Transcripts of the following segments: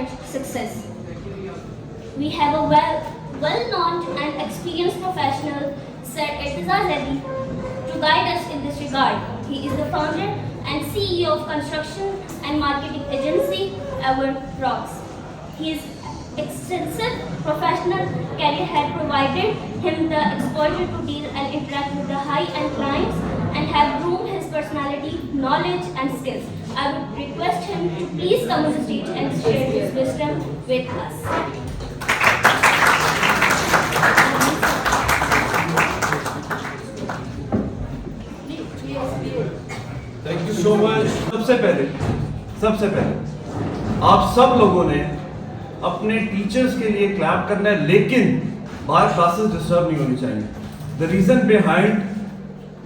college success. We have a well-known and experienced professional, Sir Irtaza Zaidi, to guide us in this regard. He is the founder and CEO of construction and marketing agency Ever Rocks. His extensive professional career had provided him the exposure to deal and interact with the high-end clients and have groomed his personality, knowledge and skills. I would request him to please come on the stage and share his wisdom with us. Thank you so much. सबसे पहले आप सब लोगों ने अपने teachers के लिए clap करना है, लेकिन बाहर क्लासेस डिस्टर्ब नहीं होनी चाहिए। द रीजन बिहाइंड,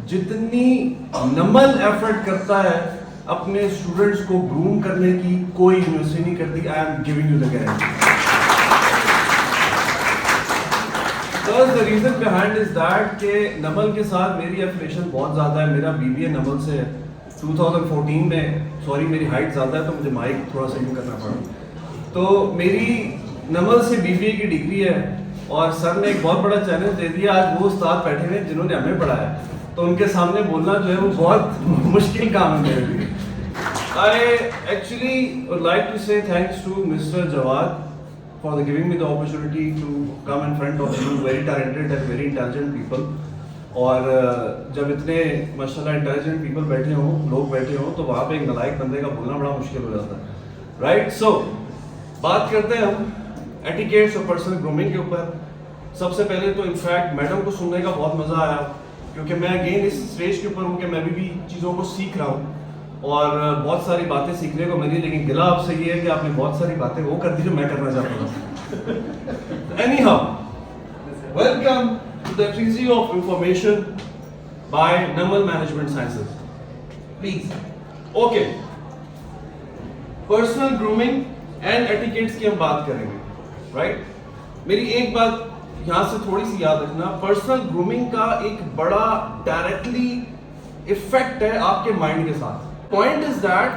जितनी नमल एफर्ट करता है अपने स्टूडेंट्स को ग्रूम करने की, कोई यूनिवर्सिटी नहीं करती। I am giving you the guarantee. The reason behind is that के नमल के साथ मेरी एफिलिएशन बहुत ज्यादा है। मेरा बीबीए नमल से है 2014 में। सॉरी, मेरी हाइट ज़्यादा है तो मुझे माइक थोड़ा सा यूँ करना पड़ा। तो मेरी नमल से बीबीए की डिग्री है और सर ने एक बहुत बड़ा चैलेंज दे दिया। आज वो उस्ताद बैठे हुए जिन्होंने हमें पढ़ाया, तो उनके सामने बोलना जो है वो बहुत मुश्किल काम है मेरे लिए। I actually would like to say thanks to mister Jawad for giving me the opportunity to come in front of you, very talented and very intelligent people. और जब इतने माशाल्लाह इंटेलिजेंट पीपल बैठे हों, लोग बैठे हों, तो वहाँ पे एक नालायक बंदे का बोलना बड़ा मुश्किल हो जाता है, राइट? सो बात करते हैं हम एटिकेट्स और पर्सनल ग्रूमिंग के ऊपर। सबसे पहले तो इनफैक्ट मैडम को सुनने का बहुत मज़ा आया, क्योंकि मैं अगेन इस स्टेज के ऊपर हूँ कि मैं भी चीज़ों को सीख रहा हूँ और बहुत सारी बातें सीखने को मिली। लेकिन गिला आपसे ये है कि आपने बहुत सारी बातें वो कर दी जो मैं करना चाहता हूँ। Any how, welcome to the Treasury of Information by Namal Management Sciences. Please. Okay. Personal grooming and etiquettes की हम बात करेंगे, right? मेरी एक बात यहाँ से थोड़ी सी याद रखना, पर्सनल ग्रूमिंग का एक बड़ा डायरेक्टली इफेक्ट है आपके माइंड के साथ। पॉइंट इज दैट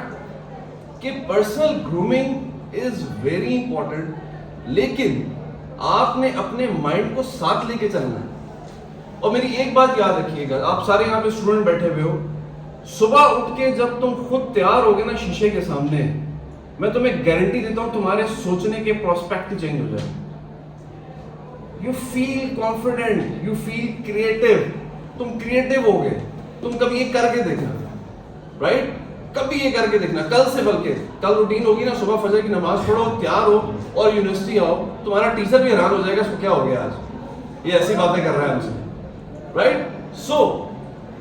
कि personal grooming is very important, लेकिन आपने अपने माइंड को साथ लेके चलना है। और मेरी एक बात याद रखिएगा, आप सारे यहाँ पे स्टूडेंट बैठे हुए हो, सुबह उठ के जब तुम खुद तैयार होगे ना शीशे के सामने, मैं तुम्हें गारंटी देता हूं तुम्हारे सोचने के प्रोस्पेक्ट चेंज हो जाए। You feel confident, you feel creative, तुम क्रिएटिव हो गए। तुम कभी ये करके देखना, राइट? कभी ये करके देखना, कल से, बल्कि कल रूटीन होगी ना, सुबह फजर की नमाज पढ़ो, तैयार हो और यूनिवर्सिटी आओ, तुम्हारा टीचर भी हैरान हो जाएगा इसको क्या हो गया आज, ये ऐसी बातें कर रहा है हमसे, राइट? सो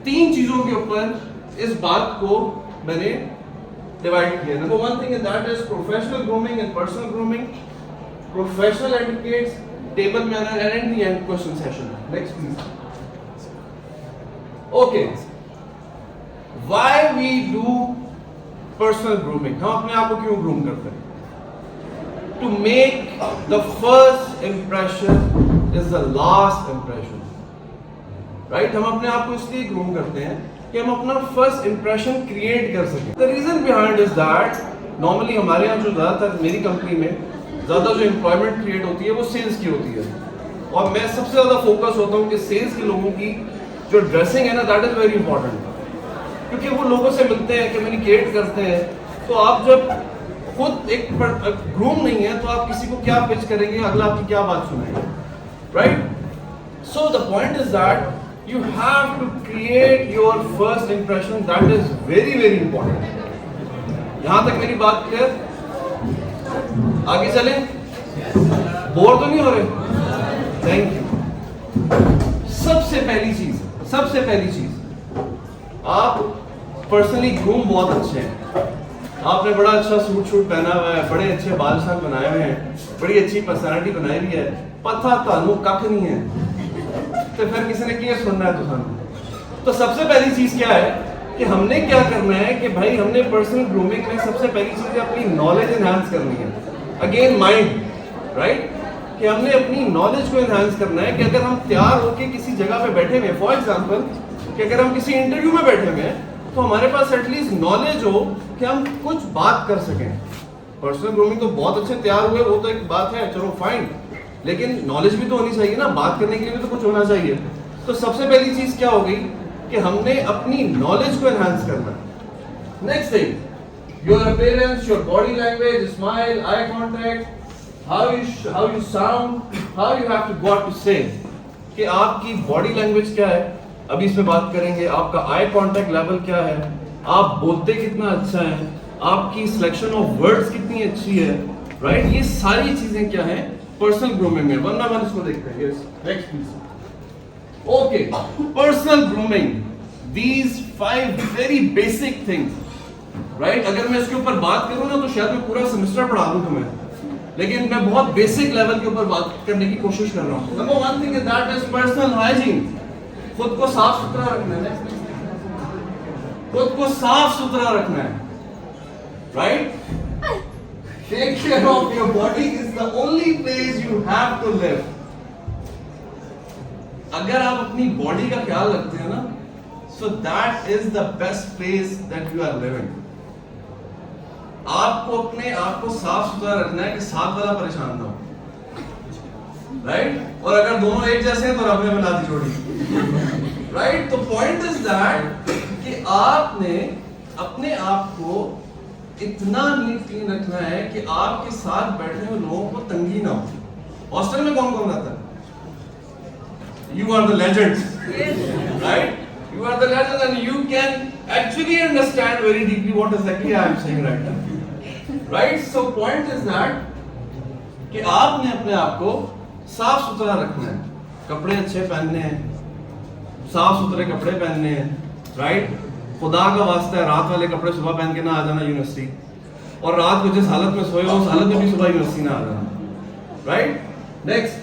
3 चीजों के ऊपर इस बात को मैंने डिवाइड किया। Number 1 thing and that is professional grooming and personal grooming, professional etiquettes, table manner and the end question session. Next please. Okay, why we do personal grooming? हम अपने आप को क्यों ग्रूम करते हैं? To make the first impression is the last impression, right? हम अपने आप को इसलिए ग्रूम करते हैं कि हम अपना फर्स्ट इंप्रेशन क्रिएट कर सकें। The reason behind is that normally हमारे यहाँ जो ज्यादातर मेरी कंपनी में ज्यादा जो एम्प्लॉयमेंट क्रिएट होती है वो सेल्स की होती है, और मैं सबसे ज्यादा फोकस होता हूँ कि सेल्स के लोगों की जो ड्रेसिंग है ना, दैट इज वेरी इंपॉर्टेंट, क्योंकि वो लोगों से मिलते हैं, कम्युनिकेट करते हैं। तो आप जब खुद एक ग्रूम नहीं है तो आप किसी को क्या पिच करेंगे, अगला आपकी क्या बात सुनेगा, right? So the point is that you have to create your first impression, that is very very important। यहां तक मेरी बात क्लियर? आगे चलें? बोर तो नहीं हो रहे? Thank you. सबसे पहली चीज आप पर्सनली ग्रूम बहुत अच्छे हैं, आपने बड़ा अच्छा सूट शूट पहना हुआ है, बड़े अच्छे बाल शाल बनाए हुए हैं, बड़ी अच्छी पर्सनालिटी बनाई हुई है, पता तानू कख नहीं है, तो फिर किसी ने क्या सुनना है तुझे? तो सबसे पहली चीज क्या है कि हमने क्या करना है कि भाई हमने पर्सनल ग्रूमिंग में सबसे पहली चीज अपनी नॉलेज एनहांस करनी है। Again mind, right? कि हमने अपनी नॉलेज को एनहांस करना है कि अगर हम तैयार होकर किसी जगह पे बैठे हुए, फॉर एग्जांपल कि अगर हम किसी इंटरव्यू में बैठे हुए हैं, तो हमारे पास एटलीस्ट नॉलेज हो कि हम कुछ बात कर सकें, पर्सनल ग्रूमिंग तो बहुत अच्छे तैयार हुए, वो तो एक बात है, चलो फाइन, लेकिन नॉलेज भी तो होनी चाहिए ना, बात करने के लिए भी तो कुछ होना चाहिए। तो सबसे पहली चीज क्या हो गई कि हमने अपनी नॉलेज को एनहांस करना। Next thing, your appearance, your body language, smile, eye contact, how you sound, how you have to got to say, कि आपकी बॉडी लैंग्वेज क्या है, अभी इस पे बात करेंगे, आपका आई कांटेक्ट लेवल क्या है, आप बोलते कितना अच्छा है, आपकी सिलेक्शन ऑफ वर्ड्स कितनी अच्छी है, राइट? ये सारी चीजें क्या है पर्सनल ग्रूमिंग में। वरना हम इसको देखते हैं। Yes, next please. Okay, personal grooming, these 5 very basic things, right? अगर मैं इसके ऊपर बात करूं ना तो शायद मैं पूरा सेमेस्टर पढ़ा दूं तुम्हें, लेकिन मैं बहुत बेसिक लेवल के ऊपर बात करने की कोशिश कर रहा हूं। Number 1 thing is that is personal hygiene. खुद को साफ सुथरा रखना है, खुद को साफ सुथरा रखना है, right? Take care of your body is the only place you have to live. अगर आप अपनी बॉडी का ख्याल रखते हैं ना, so that is the best place that you are living. आपको अपने आप को साफ सुथरा रखना है कि साथ वाला परेशान ना हो, राइट? और अगर दोनों एक जैसे हैं तो रब ने मिला दी जोड़ी, राइट? तो पॉइंट इज दैट कि आपने अपने आप को इतना नीट क्लीन रखना है कि आपके साथ बैठे हुए लोगों को तंगी ना हो। हॉस्टल में कौन कौन रहता है? You are the legends, right? You are the legends and you can actually understand very deeply what exactly I am saying right now, right? So point is that कि आपने अपने आप को साफ सुथरा रखना है, कपड़े अच्छे पहनने हैं, साफ सुथरे कपड़े पहनने हैं, राइट? खुदा का वास्ता है रात वाले कपड़े सुबह पहन के ना आ जाना यूनिवर्सिटी, और रात को जिस हालत में सोए हो उस हालत में भी सुबह यूनिवर्सिटी ना आ जाना, right? Next,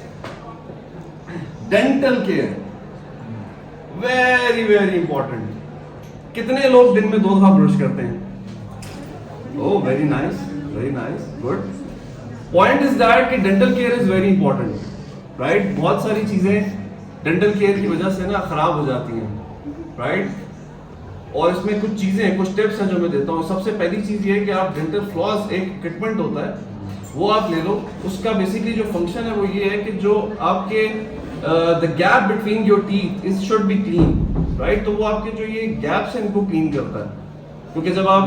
dental care, very very important. कितने लोग दिन में 2 दफा ब्रश करते हैं? Oh very nice, good. Point is that कि dental care is very important, right? बहुत सारी चीजें डेंटल केयर की वजह से ना खराब हो जाती हैं, राइट? और इसमें कुछ चीजें, कुछ टिप्स हैं जो मैं देता हूँ। सबसे पहली चीज ये है कि आप डेंटल फ्लॉस, एक ट्रीटमेंट होता है, वो आप ले लो। उसका बेसिकली जो फंक्शन है वो ये है कि जो आपके the gap between your teeth is should be clean, right? तो वो आपके जो ये गैप्स हैं इनको क्लीन करता है, क्योंकि जब आप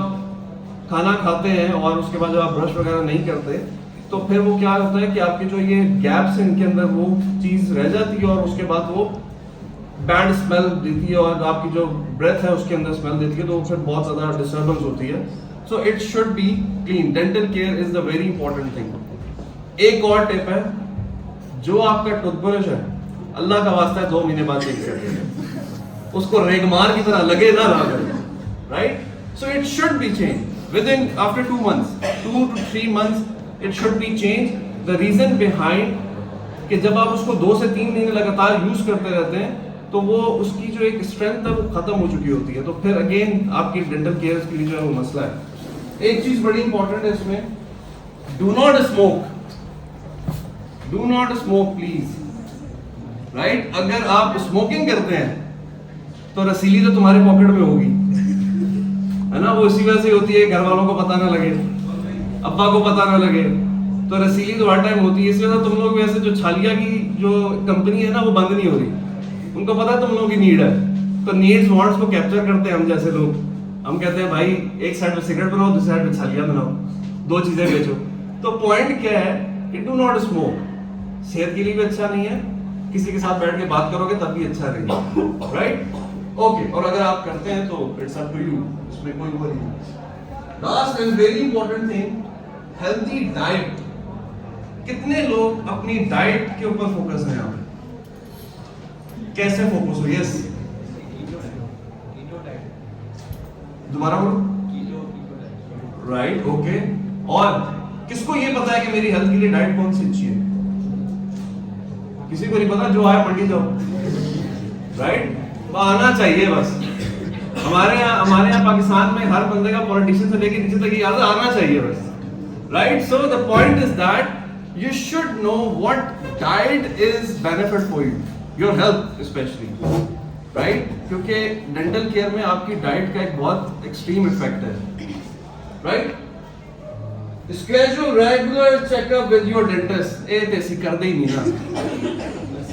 खाना खाते हैं और उसके बाद जब आप ब्रश वगैरह नहीं करते तो फिर वो क्या होता है कि आपके जो ये गैप्स हैं इनके अंदर वो चीज रह जाती है और उसके बाद वो बैड स्मेल देती है और आपकी जो ब्रेथ है उसके अंदर स्मेल देती है, तो फिर बहुत ज्यादा डिस्टर्बेंस होती है। सो it should B clean. Dental care is the very important thing. एक और टिप है, जो आपका टूथब्रश है अल्लाह का वास्ता है 2 महीने बाद चेंज कर देना, उसको रेगमार की तरह लगे ना लगे, right? So it should be change within after 2 months, 2 to 3 months it should be change. The reason behind कि जब आप उसको 2 से 3 महीने लगातार यूज करते रहते हैं तो वो उसकी जो एक स्ट्रेंथ है वो खत्म हो चुकी होती है, तो फिर अगेन आपकी डेंटल केयर के लिए जो है वो मसला है। एक चीज बड़ी इंपॉर्टेंट है इसमें, do not smoke please, right? अगर आप स्मोकिंग करते हैं तो रसीली तो तुम्हारे पॉकेट में होगी, है ना? वो इसी वजह से होती है, घर वालों को पता ना लगे, अब्बा को पता ना लगे, तो रसीली तो हर टाइम होती है। इस वजह से तुम लोग वैसे जो छालिया की जो कंपनी है ना वो बंद नहीं हो रही, उनको पता है तुम लोगों की नीड है, तो नीड्स वांट्स को कैप्चर करते हैं हम जैसे लोग। हम कहते हैं भाई एक साइड पे सिगरेट बनाओ, दूसरी साइड पे छालिया बनाओ, 2 चीजें बेचो। तो पॉइंट क्या है कि डू नॉट स्मोक, सेहत के लिए भी अच्छा नहीं है, किसी के साथ बैठ के बात करोगे तब भी अच्छा नहीं, राइट? ओके, और अगर आप करते हैं तो इट्स अप टू यू, इसमें कोई वो नहीं। Last and very important thing, healthy diet. कितने लोग अपनी डाइट के ऊपर फोकस है? यहाँ पे कैसे फोकस हो? यस, दोबारा बोलो। Right, okay. और किसको ये पता है कि मेरी हेल्थ के लिए डाइट कौन सी अच्छी है? किसी को नहीं पता, जो आए मंडी जाओ, राइट? आना चाहिए बस। हमारे यहाँ पाकिस्तान में हर बंदे का पॉलिटिशियन से लेके नीचे तक याद आना चाहिए बस, right? So the point is that you should know what diet is benefit for you, your health especially, right? क्योंकि डेंटल केयर में आपकी डाइट का एक बहुत एक्सट्रीम इफेक्ट है, right? schedule regular checkup with your dentist। ਇਹ ਤੇ ਅਸੀਂ ਕਰਦੇ ਹੀ ਨਹੀਂ ਨਾ,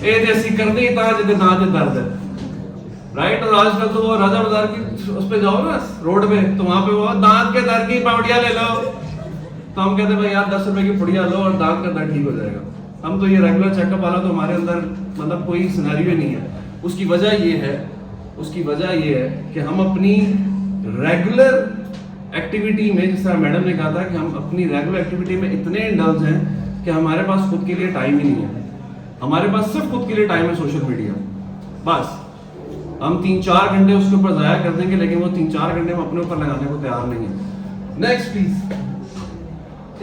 ਇਹ ਤੇ ਅਸੀਂ ਕਰਦੇ ही ਤਾਂ ਜਿਹਦੇ ਨਾਂ ਤੇ दर्द है, राइट। और आजकल तो वो राजा बाजार की उस पे जाओ ना रोड पे, तो वहां पे वो दांत के दर्द की पाउडिया ले लो, तो हम कहते हैं भाई यार 10 रुपए की पुड़िया लो और दांत का दर्द ठीक हो जाएगा। हम तो ये रेगुलर चेकअप वाला तो हमारे अंदर मतलब कोई सिनेरियो नहीं है। उसकी वजह ये है, उसकी वजह ये है कि हम अपनी रेगुलर एक्टिविटी में, जिस तरह मैडम ने कहा था कि हम अपनी रेगुलर एक्टिविटी में इतने इंडल्ज हैं कि हमारे पास खुद के लिए टाइम ही नहीं है। हमारे पास सिर्फ खुद के लिए टाइम है सोशल मीडिया, बस। हम 3-4 घंटे उसके ऊपर ज़ाया कर देंगे, लेकिन वो 3-4 घंटे हम अपने ऊपर लगाने को तैयार नहीं है। Next please,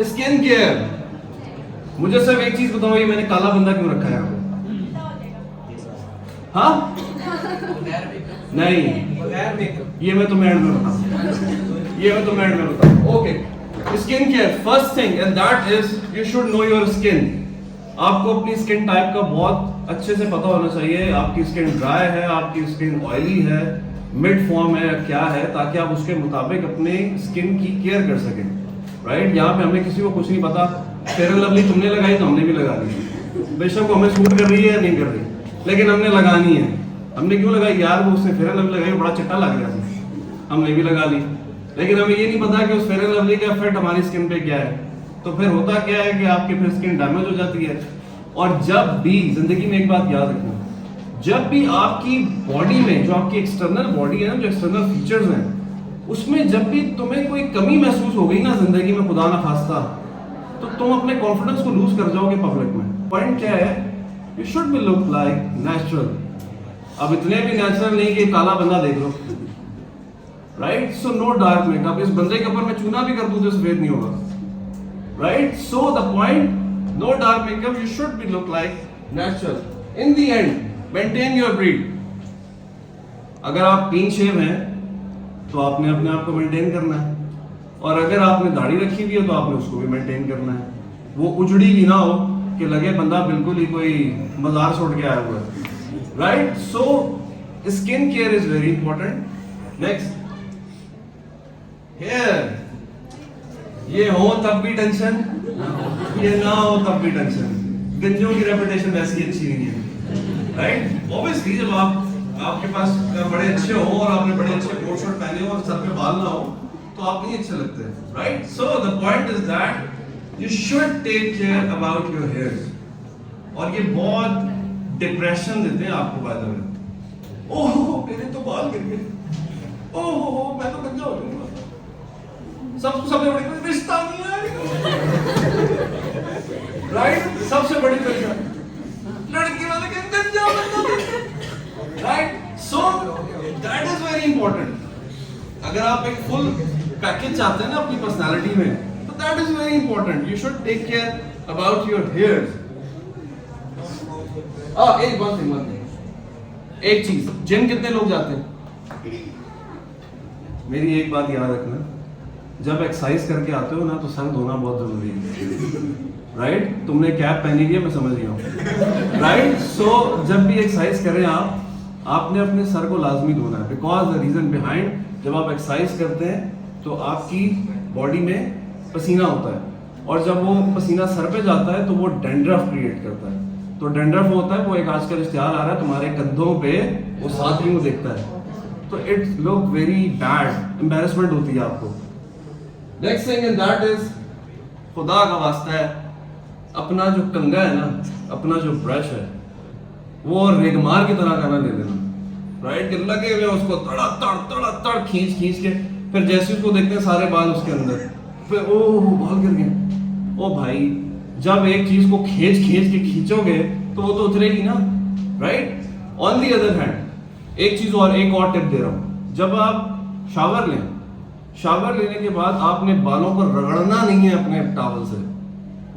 skin care. मुझे सिर्फ एक चीज बताओ, ये मैंने काला बंदा क्यों रखा है यहाँ पे? हाँ नहीं, ये मैं तुम्हें एंड में बताऊं, ये मैं तुम्हें एंड में बताऊं। Okay, skin care first thing and that is you should know your skin. आपको अपनी स्किन टाइप का बहुत अच्छे से पता होना चाहिए। आपकी स्किन ड्राई है, आपकी स्किन ऑयली है, मिड फॉर्म है, क्या है, ताकि आप उसके मुताबिक अपने स्किन की केयर कर सकें, राइट। यहाँ पे हमें किसी को कुछ नहीं पता, फेयर एंड लवली तुमने लगाई तो हमने भी लगा ली, बेशक वो हमें सूट कर रही है या नहीं कर रही, लेकिन हमने लगानी है। हमने क्यों लगाई यार, वो उसने फेयर एंड लवली लगाई, बड़ा चिट्टा लग गया था, हमने भी लगा ली, लेकिन हमें ये नहीं पता कि उस फेयर एंड लवली का इफेक्ट हमारी स्किन पे क्या है। तो फिर होता क्या है कि आपकी फिर स्किन डैमेज हो जाती है। और जब भी जिंदगी में एक बात याद रखना, जब भी आपकी बॉडी में, जो आपकी एक्सटर्नल बॉडी है ना, जो एक्सटर्नल फीचर्स हैं, उसमें जब भी तुम्हें कोई कमी महसूस हो गई ना जिंदगी में, खुदा ना खास्ता, तो तुम अपने कॉन्फिडेंस को लूज कर जाओगे पब्लिक में। पॉइंट क्या है, you should be look like natural. अब इतने भी नेचुरल नहीं कि काला बंदा देख लो, right. So no dark makeup. इस बंदे के ऊपर मैं चूना भी कर दूं तो सफेद नहीं होगा, right. So the point, no dark makeup, you should be look like natural. In the end maintain your breath. अगर आप क्लीन शेव हैं तो आपने अपने आप को मेंटेन करना है, और अगर आपने दाढ़ी रखी हुई है तो आपने उसको भी मेंटेन करना है। वो उजड़ी भी ना हो कि लगे बंदा बिल्कुल ही कोई मजार से उठ के आया हुआ है, right. So skin care is very important. Next, hair. ये हो तब भी टेंशन, ये ना हो तब भी टेंशन। गंजों की रेपुटेशन वैसी अच्छी नहीं है, राइट। ऑब्वियसली जब आपके पास बड़े अच्छे हो और आपने बड़े अच्छे कोट शर्ट पहने हो और सर पे बाल ना हो तो आप नहीं अच्छे लगते, right. So the point is that you should take care about your hair. और ये बहुत डिप्रेशन देते हैं आपको, बाय द वे। ओहो मेरे तो बाल गिर गए, ओहो मैं तो गंजा हो जाऊंगा, सबसे बड़ी रिश्ता नहीं है, राइट। सबसे बड़ी परेशानी लड़की वाले के गंजा बनना, right. So that is very important. अगर आप एक फुल पैकेज चाहते हैं ना अपनी पर्सनालिटी में, तो that is very important. You should take care about your hairs. एक बात, एक चीज, जिम कितने लोग जाते हैं? मेरी एक बात याद रखना, जब एक्सरसाइज करके आते हो ना तो सर धोना बहुत जरूरी है, राइट। तुमने कैप पहनी हुई है, मैं समझ गया हूँ, राइट। सो जब भी एक्सरसाइज करें आपने अपने सर को लाजमी धोना है, बिकॉज द रीजन बिहाइंड, जब आप एक्सरसाइज करते हैं तो आपकी बॉडी में पसीना होता है, और जब वो पसीना सर पे जाता है तो वो डैंड्रफ क्रिएट करता है। तो डैंड्रफ होता है, वो एक आजकल इश्तिहार आ रहा है तुम्हारे कंधों पे, वो 7 दिन देखता है, तो it look very bad, embarrassment होती है आपको। Next thing and that is, खुदा का वास्ता है, अपना जो कंघा है ना, अपना जो ब्रश है, वो रेगमार की तरह का ना ले लेना, राइट। कि लगे हुए उसको तड़ खींच के, फिर जैसे उसको देखते हैं सारे बाल उसके अंदर, फिर ओह बाल गिर गए। ओ भाई, जब एक चीज को खींच के खींचोगे तो वो तो उतरेगी ना, right. On the other hand, एक और टिप दे रहा हूं, जब आप शावर लें, शावर लेने के बाद आपने बालों को रगड़ना नहीं है अपने टॉवल से,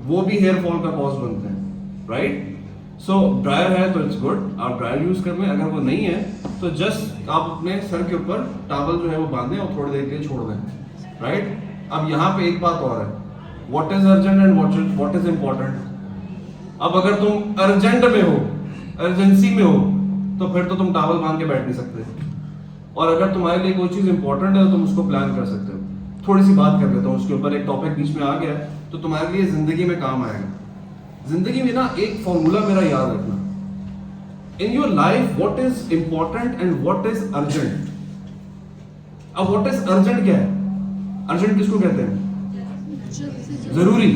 वो भी हेयर फॉल का कॉज बनते हैं, राइट। सो ड्रायर है तो इट्स गुड, आप ड्रायर यूज कर लें। अगर वो नहीं है तो जस्ट आप अपने सर के ऊपर टॉवल जो है वो बांधें और थोड़ी देर के लिए छोड़ दें, राइट। अब यहाँ पे एक बात और है, what is urgent and what is important. अब अगर तुम अर्जेंट में हो, अर्जेंसी में हो, तो फिर तो तुम टॉवल बांध के बैठ नहीं सकते, और अगर तुम्हारे लिए कोई चीज इंपॉर्टेंट है तो तुम उसको प्लान कर सकते हो। थोड़ी सी बात कर लेता हूँ उसके ऊपर, एक टॉपिक बीच में आ गया तो तुम्हारे लिए जिंदगी में काम आएगा। जिंदगी में ना एक फॉर्मूला मेरा याद रखना, in your life what is important and what is urgent. अब व्हाट इज अर्जेंट क्या है? अर्जेंट किसको कहते हैं? जरूरी,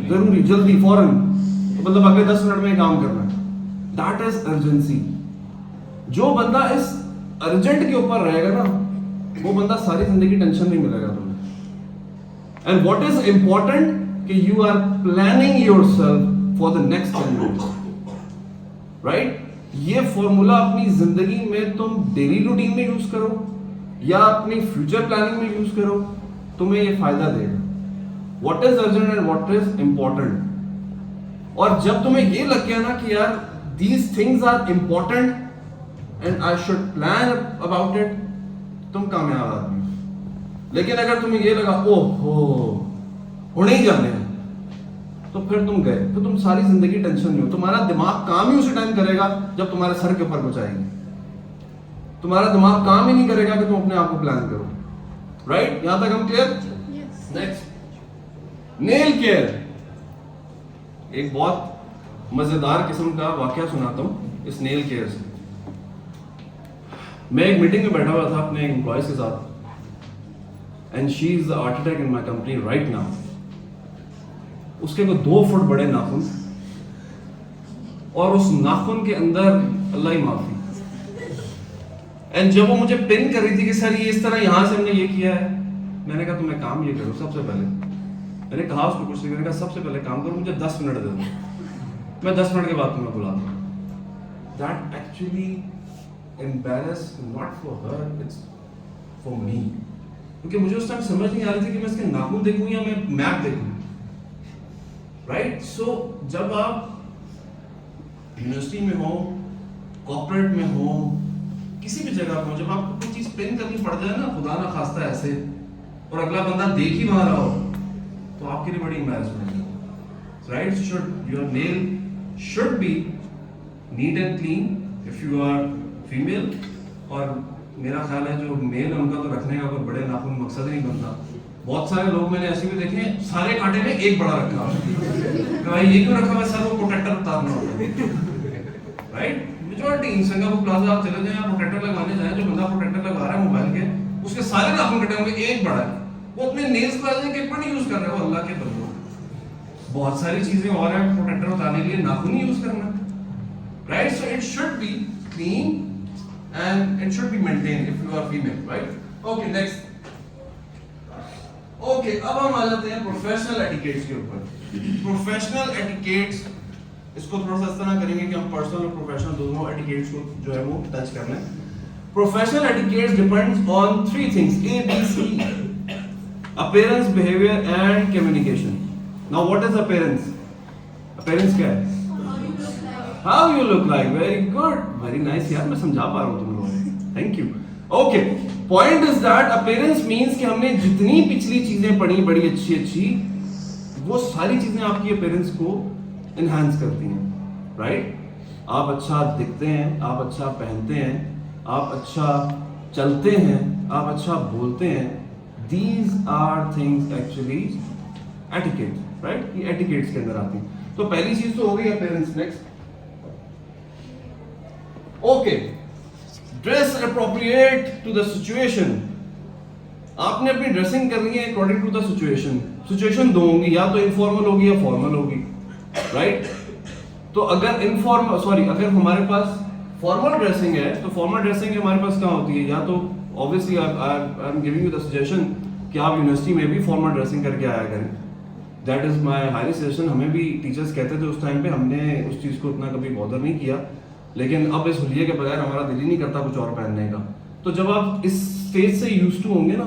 जरूरी, जल्दी, फौरन, तो मतलब अगले 10 मिनट में काम करना है, दैट इज अर्जेंसी। जो बंदा इस अर्जेंट के ऊपर रहेगा ना, वो बंदा सारी जिंदगी टेंशन नहीं मिलेगा तुम्हें। एंड व्हाट इज इंपॉर्टेंट कि you are planning yourself for the next 10 minutes, right? ये फॉर्मूला अपनी जिंदगी में तुम डेली रूटीन में यूज करो या अपनी फ्यूचर प्लानिंग में यूज करो, तुम्हें ये फायदा देगा। What is urgent and what is important. और जब तुम्हें ये लग गया ना कि यार these things are important and I should plan about it, तुम कामयाब आदमी हो। लेकिन अगर तुम्हें ये लगा ओहो होने ही जाने हैं, तो फिर तुम गए, तो तुम सारी जिंदगी टेंशन में हो। तुम्हारा दिमाग काम ही उसी टाइम करेगा जब तुम्हारे सर के ऊपर कुछ आएगी। तुम्हारा दिमाग काम ही नहीं करेगा कि तुम अपने आप को प्लान करो, राइट? यहां तक हम क्लियर? Next, nail care. एक बहुत मजेदार किस्म का वाकया सुनाता हूं इस नेल केयर से। मैं एक मीटिंग में बैठा हुआ था अपने एम्प्लॉयज के साथ, and she is the architect in my company right now. उसके को 2 फुट बड़े नाखून, और उस नाखून के अंदर अल्लाह ही माफी। एंड जब वो मुझे पिन कर रही थी कि सर ये इस तरह यहां से हमने ये किया है, मैंने कहा तुम्हें काम ये करो सबसे पहले। मैंने कहा उसको कुछ नहीं, मैंने कहा सबसे पहले काम करो, मुझे 10 मिनट दे दो, मैं 10 मिनट के बाद तुम्हें बुलाता हूं। That actually embarrassed not for her, it's for me, क्योंकि मुझे उस टाइम समझ नहीं आ रही थी कि मैं इसके नाखून देखूं या मैं मैप देखूं, राइट? सो जब आप यूनिवर्सिटी में हो, कॉर्पोरेट में हो, किसी भी जगह पर, जब आपको कोई चीज पिन करनी पड़ जाए ना, खुदा ना खास्ता ऐसे, और अगला बंदा देख ही वहां रहा हो, तो आपके लिए बड़ी एम्बैरेसमेंट है, right? Should your nail should be neat and clean if you are female. और मेरा ख्याल है जो मेल है उनका तो रखने का कोई बड़े नाखून मकसद नहीं बनता। बहुत सारे लोग मैंने ऐसे भी देखे हैं, सारे कांटे में एक बड़ा रखा है, भाई ये क्यों रखा हुआ है? सर वो प्रोटेक्टर उतारना होता है, right? Majority in Singapore plaza आप चले जाएं, आप प्रोटेक्टर लगवाने जाएं, जो बंदा प्रोटेक्टर लगा रहा है मोबाइल के, उसके सारे नाखून कटे होंगे, एक बड़ा है, वो अपने नेल्स को एज ए किट नहीं यूज कर रहे हो। अल्लाह के बंदो, बहुत सारी चीजें और हैं प्रोटेक्टर उतारने के लिए, नाखून ही यूज करना, right? So it should B clean and it should be maintained if you are female, right? Okay, next. Okay, अब हम आ जाते हैं प्रोफेशनल एटिकेट्स के ऊपर। प्रोफेशनल एटिकेट्स, इसको थोड़ा सा इस तरह करेंगे कि हम पर्सनल और प्रोफेशनल दोनों एटिकेट्स को जो है वो टच कर लें। Professional etiquettes depends on 3 things, A, B, C: appearance, behavior and communication. Now what is appearance? Appearance क्या है? How you look like, very good, very nice यार, मैं समझा पा रहा हूँ तुम लोग, thank you. Okay, point is that appearance means कि हमने जितनी पिछली चीजें पढ़ी बड़ी अच्छी, वो सारी चीजें आपकी appearance को enhance करती हैं, right? आप अच्छा दिखते हैं, आप अच्छा पहनते हैं, आप अच्छा चलते हैं, आप अच्छा बोलते हैं, these are things actually etiquette, right? ये etiquettes के अंदर आती हैं। तो पहली चीज तो हो गई appearance। next, okay, dress appropriate to the situation. आपने अपनी ड्रेसिंग करनी है according to the situation. Situation 2 होंगी, या तो इनफॉर्मल होगी या फॉर्मल होगी, राइट? तो अगर अगर हमारे पास फॉर्मल ड्रेसिंग है, तो फॉर्मल ड्रेसिंग हमारे पास कहाँ होती है? या तो obviously I am giving you the suggestion कि आप यूनिवर्सिटी में भी फॉर्मल ड्रेसिंग करके आया करें। That is my high suggestion. हमें भी टीचर्स कहते थे उस टाइम पे, हमने उस चीज़ को उतना कभी बॉदर नहीं किया, लेकिन अब इस हुलिये के बगैर हमारा दिल ही नहीं करता कुछ और पहनने का। तो जब आप इस स्टेज से यूज्ड टू होंगे ना,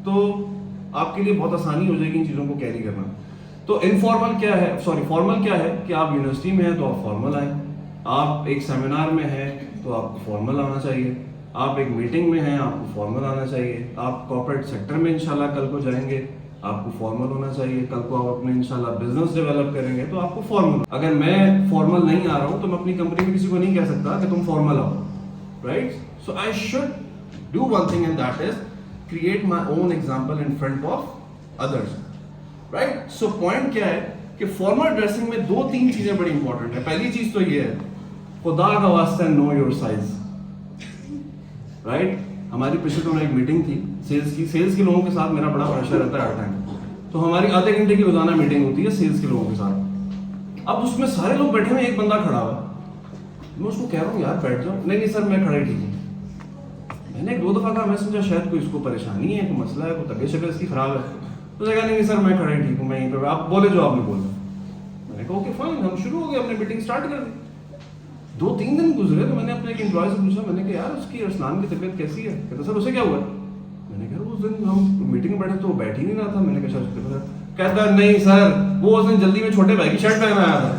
तो आपके लिए बहुत आसानी हो जाएगी इन चीज़ों को कैरी करना। तो इनफॉर्मल क्या है, फॉर्मल क्या है कि आप यूनिवर्सिटी में हैं तो आप फॉर्मल आए, आप एक सेमिनार में हैं तो आपको फॉर्मल आना चाहिए, आप एक मीटिंग में हैं आपको फॉर्मल आना चाहिए, आप कॉर्पोरेट सेक्टर में इंशाल्लाह कल को जाएंगे आपको फॉर्मल होना चाहिए, कल को आप अपने इंशाल्लाह बिजनेस डेवलप करेंगे तो आपको फॉर्मल। अगर मैं फॉर्मल नहीं आ रहा हूं तो मैं अपनी कंपनी में किसी को नहीं कह सकता कि तुम फॉर्मल आओ, right? So I should do one thing and that is create my own example in front of others, right? So point क्या है कि फॉर्मल ड्रेसिंग में दो तीन चीजें बड़ी इंपॉर्टेंट है. पहली चीज तो ये है, खुदा का वास्ता नो योर साइज, राइट? हमारी पिछले दिनों एक मीटिंग थी सेल्स के लोगों के साथ. मेरा बड़ा प्रेशर रहता है हर टाइम, तो हमारी आधे घंटे की रोजाना मीटिंग होती है सेल्स के लोगों के साथ. अब उसमें सारे लोग बैठे हुए, एक बंदा खड़ा हुआ. मैं उसको कह रहा हूँ यार बैठ जाओ. नहीं सर मैं खड़ा ही ठीक हूँ. मैंने एक दो दफा कहा, मैं समझा शायद कोई इसको परेशानी है, कोई मसला है, कोई तबीयत शबीयत इसकी खराब है. तो कहा नहीं सर मैं खड़ा ही ठीक हूँ, मैं यहीं पे, आप बोले जो आपने बोला. मैंने कहा ओके फाइन, हम शुरू हो गए, अपनी मीटिंग स्टार्ट कर दी. 2-3 दिन गुजरे तो मैंने अपने एक एम्प्लॉय से पूछा, मैंने कहा यार उसकी अरसलान की तबीयत कैसी है? कहता सर उसे क्या हुआ? मैंने कहा उस दिन हम मीटिंग में बैठे तो बैठ ही नहीं रहा था. मैंने कहा शायद. कहता नहीं सर वो उस दिन जल्दी में छोटे भाई की शर्ट पहन आया था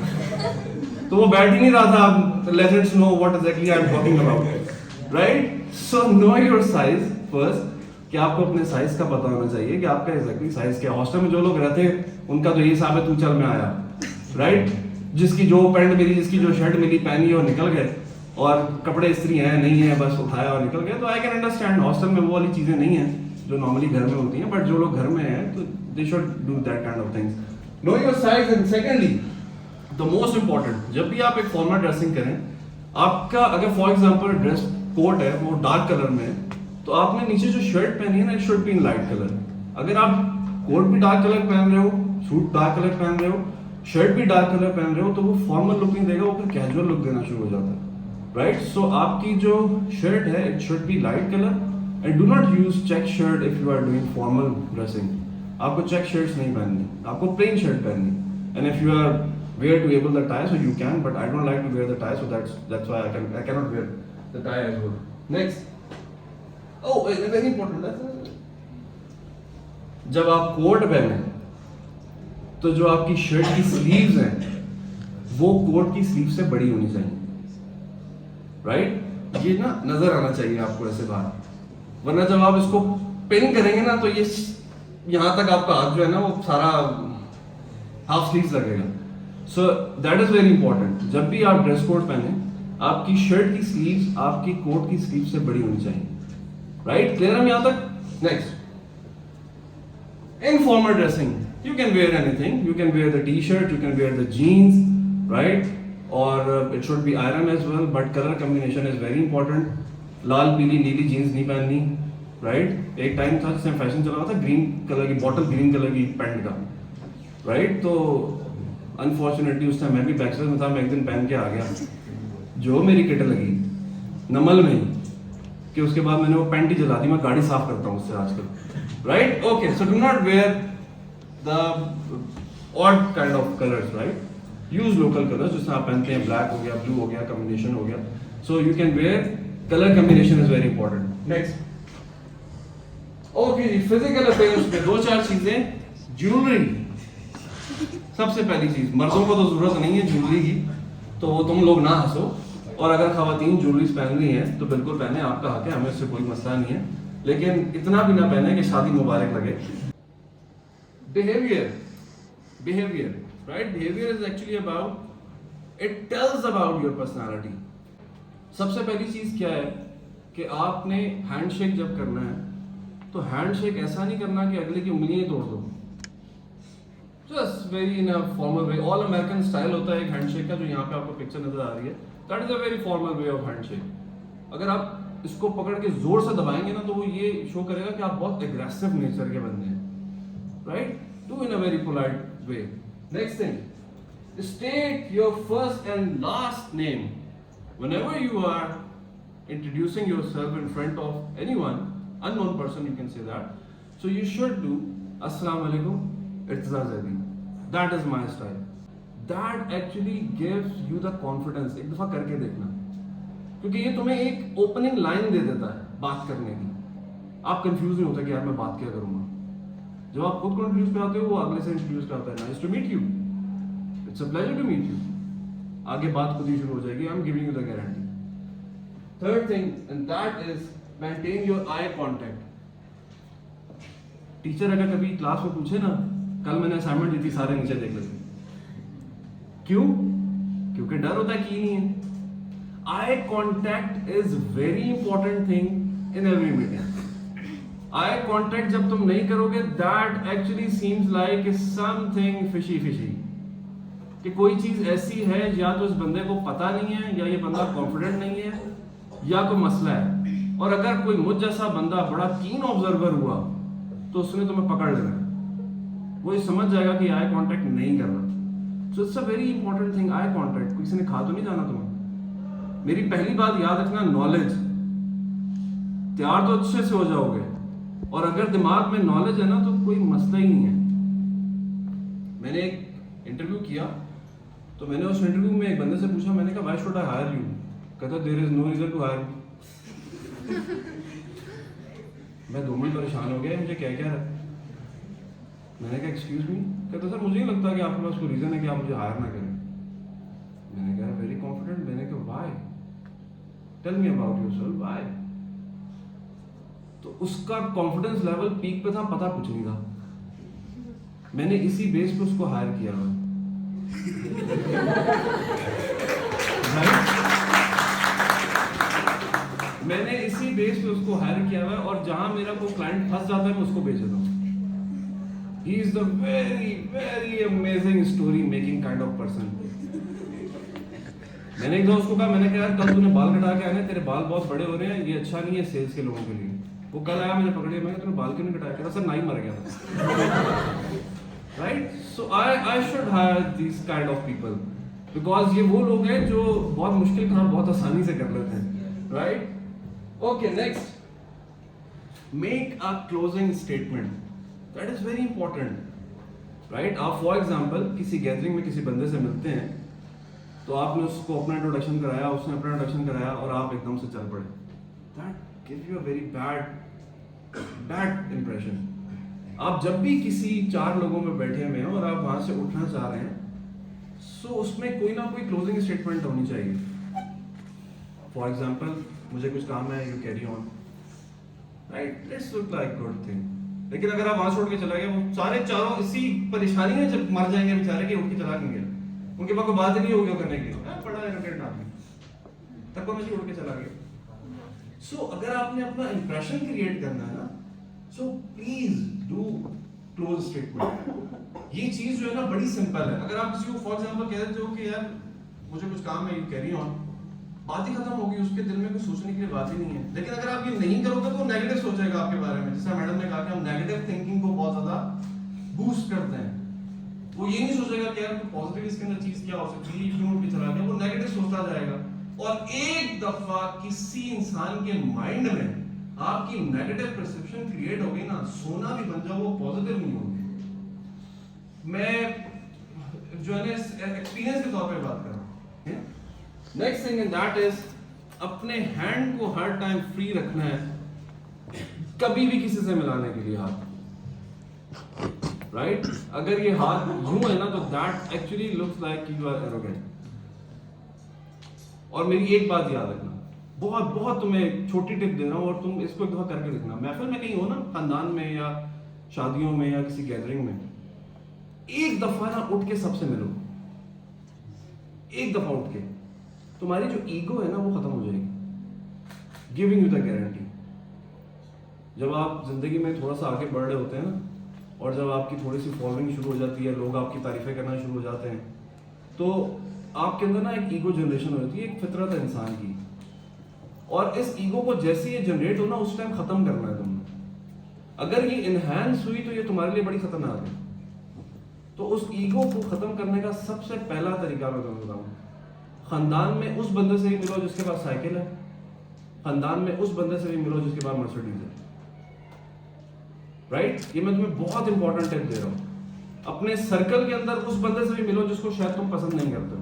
तो वो बैठ ही नहीं रहा था. Let's know what exactly I am talking about, right? So know your size first, कि आपको अपने साइज का पता होना चाहिए कि आपका एग्जैक्टली साइज क्या है. हॉस्टल में जो लोग रहते हैं उनका तो यही हिसाब है, तू चल मैं आया, राइट? जिसकी जो पैंट मिली, जिसकी जो शर्ट मिली पहनी और निकल गए, और कपड़े इस्त्री हैं नहीं है बस उठाया और निकल गए. तो आई कैन अंडरस्टैंड, हॉस्टल में वो वाली चीजें नहीं है जो नॉर्मली घर में होती हैं, बट जो लोग घर में हैं तो they should do that kind of things. Know your size. And secondly the most important, जब भी आप एक फॉर्मल ड्रेसिंग करें, आपका अगर फॉर एग्जांपल ड्रेस कोट है वो डार्क कलर में है, तो आपने नीचे जो शर्ट पहनी है ना, it should be in light colour. अगर आप कोट भी डार्क कलर पहन रहे हो, सूट डार्क कलर पहन रहे हो, शर्ट भी डार्क कलर पहन रहे हो, तो वो फॉर्मल लुक नहीं देगा, वो फिर कैजुअल लुक देना शुरू हो जाता है, राइट? सो आपकी जो शर्ट है it should be light colour. And do not use check shirt if you are doing formal dressing. आपको चेक शर्ट्स नहीं पहननी, आपको प्लेन शर्ट पहननी. And if you are wear to able the tie, so you can, but I don't like to wear the tie, so that's why I cannot wear the tie as well. Next, oh very important, that's जब आप coat पहने तो जो आपकी shirt की sleeves हैं वो coat की स्लीव से बड़ी होनी चाहिए, राइट? ये ना नजर आना चाहिए आपको ऐसे बाहर, वरना जब आप इसको पिन करेंगे ना तो ये यहां तक आपका हाथ जो है ना वो सारा हाफ स्लीव्स लगेगा. सो दैट इज वेरी इंपॉर्टेंट. जब भी आप ड्रेस कोड पहने, आपकी शर्ट की स्लीव्स आपकी कोट की स्लीव से बड़ी होनी चाहिए, राइट? क्लियर है यहाँ तक? Next, in formal dressing you can wear anything. You can wear the t-shirt, you can wear the jeans, right? Or it should be iron as well, but color combination is very important. लाल पीली नीली jeans नहीं पहननी, right? एक time था जिसमें fashion चला रहा था ग्रीन कलर की बॉटल, ग्रीन कलर की पैंट का, राइट? तो अनफॉर्चुनेटली उस टाइम मैं भी बैचलर में था, मैं एक दिन पहन के आ गया, जो मेरी किट लगी नमल में ही, कि उसके बाद मैंने वो पैंट ही जला दी. मैं गाड़ी साफ करता हूँ उससे आजकल, right? Okay, so do not wear the odd kind of colors, right? Use local colors, जिसमें आप पहनते हैं, black हो गया, blue हो गया, combination हो गया. So you can wear, color combination is very important. Next, okay, physical appearance पे 2-4 चीजें. Jewelry, सबसे पहली चीज, मर्दों को तो जरूरत नहीं है ज्वेलरी की, तो वो तुम लोग ना हंसो, और अगर खवातीन ज्वेलरी पहन रही हैं तो बिल्कुल पहने, आपका हक है, हमें उससे कोई मसला नहीं है, लेकिन इतना भी ना पहने कि शादी मुबारक लगे. Behavior, right? Behavior is actually about, it tells about your personality. सबसे पहली चीज क्या है कि आपने हैंडशेक जब करना है तो हैंडशेक ऐसा नहीं करना कि अगले की उंगलियां ही तोड़ दो. Just very in a formal way. All American style होता है एक हैंडशेक का, जो यहाँ पे आपको पिक्चर नजर आ रही है. That is a very formal way of handshake. अगर आप इसको पकड़ के जोर से दबाएंगे ना तो वो ये शो करेगा कि आप बहुत एग्रेसिव नेचर के बंदे हैं, right? Do in a very polite way. Next thing, state your first and last name whenever you are introducing yourself in front of anyone, unknown person, you can say that. So you should do Assalamu alaikum, Irtizar Zaidi. That is my style. That actually gives you the confidence. एक दफा करके देखना, क्योंकि ये तुम्हें एक opening line दे देता है बात करने की. आप कंफ्यूज नहीं होता कि यार मैं बात क्या करूंगा. जब आप खुद को इंट्रोड्यूस कराते हो वो अगले से इंट्रोड्यूस करता है. Nice to meet you, it's a pleasure to meet you. आगे बात खुद ही शुरू हो जाएगी. I am giving you the guarantee. Third thing, and that is maintain your eye contact. Teacher अगर कभी क्लास में पूछे ना, कल मैंने असाइनमेंट दी थी, सारे नीचे देख लेते. क्यों? क्योंकि डर होता है कि नहीं है. Eye contact is very important thing in every meeting. Eye contact जब तुम नहीं करोगे, that actually seems like something fishy fishy, कि कोई चीज ऐसी है या तो इस बंदे को पता नहीं है, या ये बंदा कॉन्फिडेंट नहीं है, या कोई मसला है। और अगर कोई मुझ जैसा बंदा बड़ा कीन ऑब्जर्वर हुआ तो उसने तुम्हें पकड़ लेना, वो ये समझ जाएगा कि आई कांटेक्ट नहीं करना। So it's a very important thing, eye contact. किसी ने खा तो नहीं जाना तुम्हें। मेरी पहली बात याद रखना, नॉलेज। तैयार तो अच्छे से हो जाओगे, और अगर दिमाग में नॉलेज है ना तो कोई मसला ही नहीं है। मैंने एक इंटरव्यू किया, तो मैंने उस इंटरव्यू में एक बंदे से पूछा, मैंने कहा why should I hire you? कहता there is no reason to hire me. मैं 2 मिनट परेशान हो गया, मुझे क्या क्या है। मैंने कहा एक्सक्यूज मी? कहता सर मुझे नहीं लगता कि आपके पास कोई रीजन है कि आप मुझे हायर ना करें। मैंने कहा वेरी कॉन्फिडेंट। मैंने कहा why, tell me about yourself, why? तो उसका कॉन्फिडेंस लेवल पीक पे था, पता कुछ नहीं था। मैंने इसी बेस पे उसको हायर किया हुआ। मैंने इसी बेस पे उसको हायर किया हुआ है, और जहां मेरा कोई क्लाइंट फंस जाता है मैं उसको भेज देता हूँ। He is the very very amazing story making kind of person. मैंने एक बार उसको कहा, मैंने कहा यार कल तूने बाल कटा के आने, तेरे बाल बहुत बड़े हो रहे हैं, ये अच्छा नहीं है सेल्स के लोगों के लिए। वो कल आया, मैंने पकड़ लिया, मैं तूने बाल क्यों नहीं कटाया? कहता सर नाई मर गया था। Right, so I should hire this kind of people, because ये वो लोग हैं जो बहुत मुश्किल काम बहुत आसानी से कर लेते हैं। Right, okay, next, make a closing statement. That is very important. Right, आप फॉर एग्जाम्पल किसी गैदरिंग में किसी बंदे से मिलते हैं, तो आपने उसको अपना इंट्रोडक्शन कराया, उसने अपना इंट्रोडक्शन कराया, और आप एकदम से चल पड़े। That gives you a very bad impression. आप जब भी किसी 4 लोगों में बैठे हुए हैं और आप वहां से उठना चाह रहे हैं, सो उसमें कोई ना कोई क्लोजिंग स्टेटमेंट होनी चाहिए। फॉर एग्जाम्पल, मुझे कुछ काम है, you carry on, right, let's look like good thing. लेकिन अगर आप वहां छोड़ के चला गया, वो सारे चारों इसी परेशानी में जब मर जाएंगे बेचारे कि उठ के चला गया, उनके पास कोई बात ही नहीं होगी करने की, बड़ा इरिटेट आदमी, तब मैं छोड़ के चला गया। सो अगर आपने अपना इंप्रेशन क्रिएट करना है ना, so please do close statement. ये चीज जो है ना बड़ी सिंपल है। अगर आप किसी को फॉर एग्जांपल कह देते हो कि यार मुझे कुछ काम है, यू कैरी ऑन, बात ही खत्म होगी, उसके दिल में कुछ सोचने के लिए बात ही नहीं है। लेकिन अगर आप ये नहीं करोगे तो नेगेटिव सोचेगा आपके बारे में। जैसा मैडम ने कहा कि हम नेगेटिव थिंकिंग को बहुत ज्यादा बूस्ट करते हैं। वो ये नहीं सोचेगा कि यार पॉजिटिव इसके अंदर चीज क्या हो सकती है, क्यों उठ के चला गया, वो नेगेटिव सोचता जाएगा। और एक दफा किसी इंसान के माइंड में आपकी नेगेटिव परसेप्शन क्रिएट हो गई ना, सोना भी बन जाओ, वो पॉजिटिव नहीं होगी। मैं जो है एक्सपीरियंस के तौर पे बात कर रहा हूं। Next thing in that is, अपने हैंड को हर टाइम फ्री रखना है, कभी भी किसी से मिलाने के लिए हाथ। राइट, अगर ये हाथ यूं है ना, तो that actually looks like you are arrogant. और मेरी एक बात याद रखना, बहुत बहुत तुम्हें छोटी टिप दे रहा हूं, और तुम इसको एक दफा करके देखना। महफिल में कहीं हो ना, खानदान में या शादियों में या किसी गैदरिंग में, एक दफा ना उठ के सबसे मिलो। एक दफा उठ के तुम्हारी जो ईगो है ना वो खत्म हो जाएगी, गिविंग यू द गारंटी। जब आप जिंदगी में थोड़ा सा आगे बढ़ रहे होते हैं ना, और जब आपकी थोड़ी सी फॉलोइंग शुरू हो जाती है, लोग आपकी तारीफें करना शुरू हो जाते हैं, तो आपके अंदर ना एक ईगो जनरेशन होती है, एक फितरत है इंसान की। और इस ईगो को जैसे ये जनरेट हो ना, उस टाइम खत्म करना है तुमने। अगर ये इनहैंस हुई तो ये तुम्हारे लिए बड़ी खतरनाक है। तो उस ईगो को खत्म करने का सबसे पहला तरीका मैं तुम्हें बताऊं, खानदान में उस बंदे से भी मिलो जिसके पास साइकिल है, खानदान में उस बंदे से भी मिलो जिसके पास मर्सिडीज है। राइट, ये मैं तुम्हें बहुत इंपॉर्टेंट टिप दे रहा हूं। अपने सर्कल के अंदर उस बंदे से भी मिलो जिसको शायद तुम पसंद नहीं करते हो,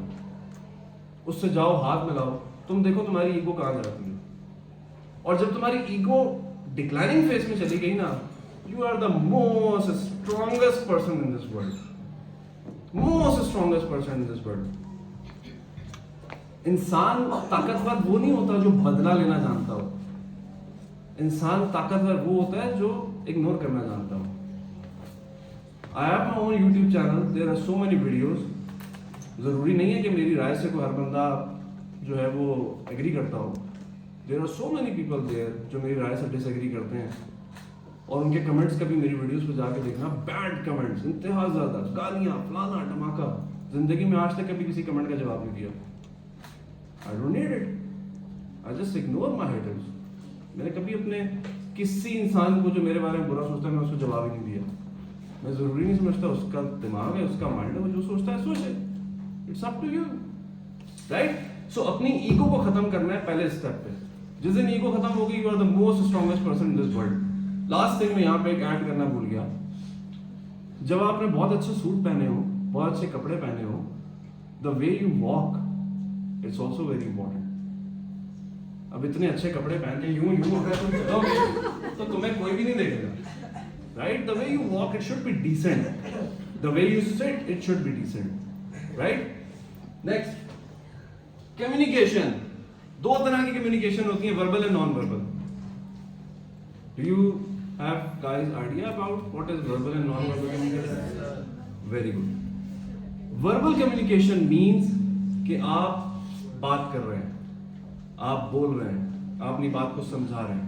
उससे जाओ, हाथ मिलाओ, तुम देखो तुम्हारी ईगो कहां जाती है। और जब तुम्हारी ईगो डिक्लाइनिंग फेज में चली गई ना, you are the most strongest person in this world, most strongest person in this world. इंसान ताकतवर वो नहीं होता जो बदला लेना जानता हो, इंसान ताकतवर वो होता है जो इग्नोर करना जानता हो। I have my own YouTube channel, there are so many videos. जरूरी नहीं है कि मेरी राय से कोई हर बंदा जो है वो एग्री करता हो। There are so many people there जो मेरी राय से डिसएग्री करते हैं, और उनके कमेंट्स कभी मेरी वीडियोस पे जाके देखना, बैड कमेंट्स, इंतहा ज़्यादा गालियाँ, फलाना टमाका। जिंदगी में आज तक कभी किसी कमेंट का जवाब नहीं दिया। I don't need it, I just ignore my haters. मैंने कभी अपने किसी इंसान को जो मेरे बारे में बुरा सोचता है, मैं उसको जवाब ही नहीं दिया। मैं ज़रूरी नहीं समझता, उसका दिमाग है, उसका माइंड है, वो जो सोचता है सोचे। It's up to you, right? So अपनी ईगो को खत्म करना है पहले स्टेप पे। जिस दिन ईगो खत्म होगी, you are the most strongest person in this world. Last thing मैं यहाँ पे एक ऐड करना भूल गया। जब आपने बहुत अच्छे सूट पहने हो, बहुत अच्छे कपड़े पहने हो, the way you walk it's also very important. अब इतने अच्छे कपड़े पहन के यूं अगर तुम चलोगे तो तुम्हें कोई भी नहीं देखेगा, right? The way you walk it should be decent, the way you sit it should be decent, right? Next, communication. दो तरह की कम्युनिकेशन होती है, verbal and non verbal. Do you have guys idea about what is verbal and non verbal communication? Very good. Verbal communication means कि आप बात कर रहे हैं, आप बोल रहे हैं, आप अपनी बात को समझा रहे हैं।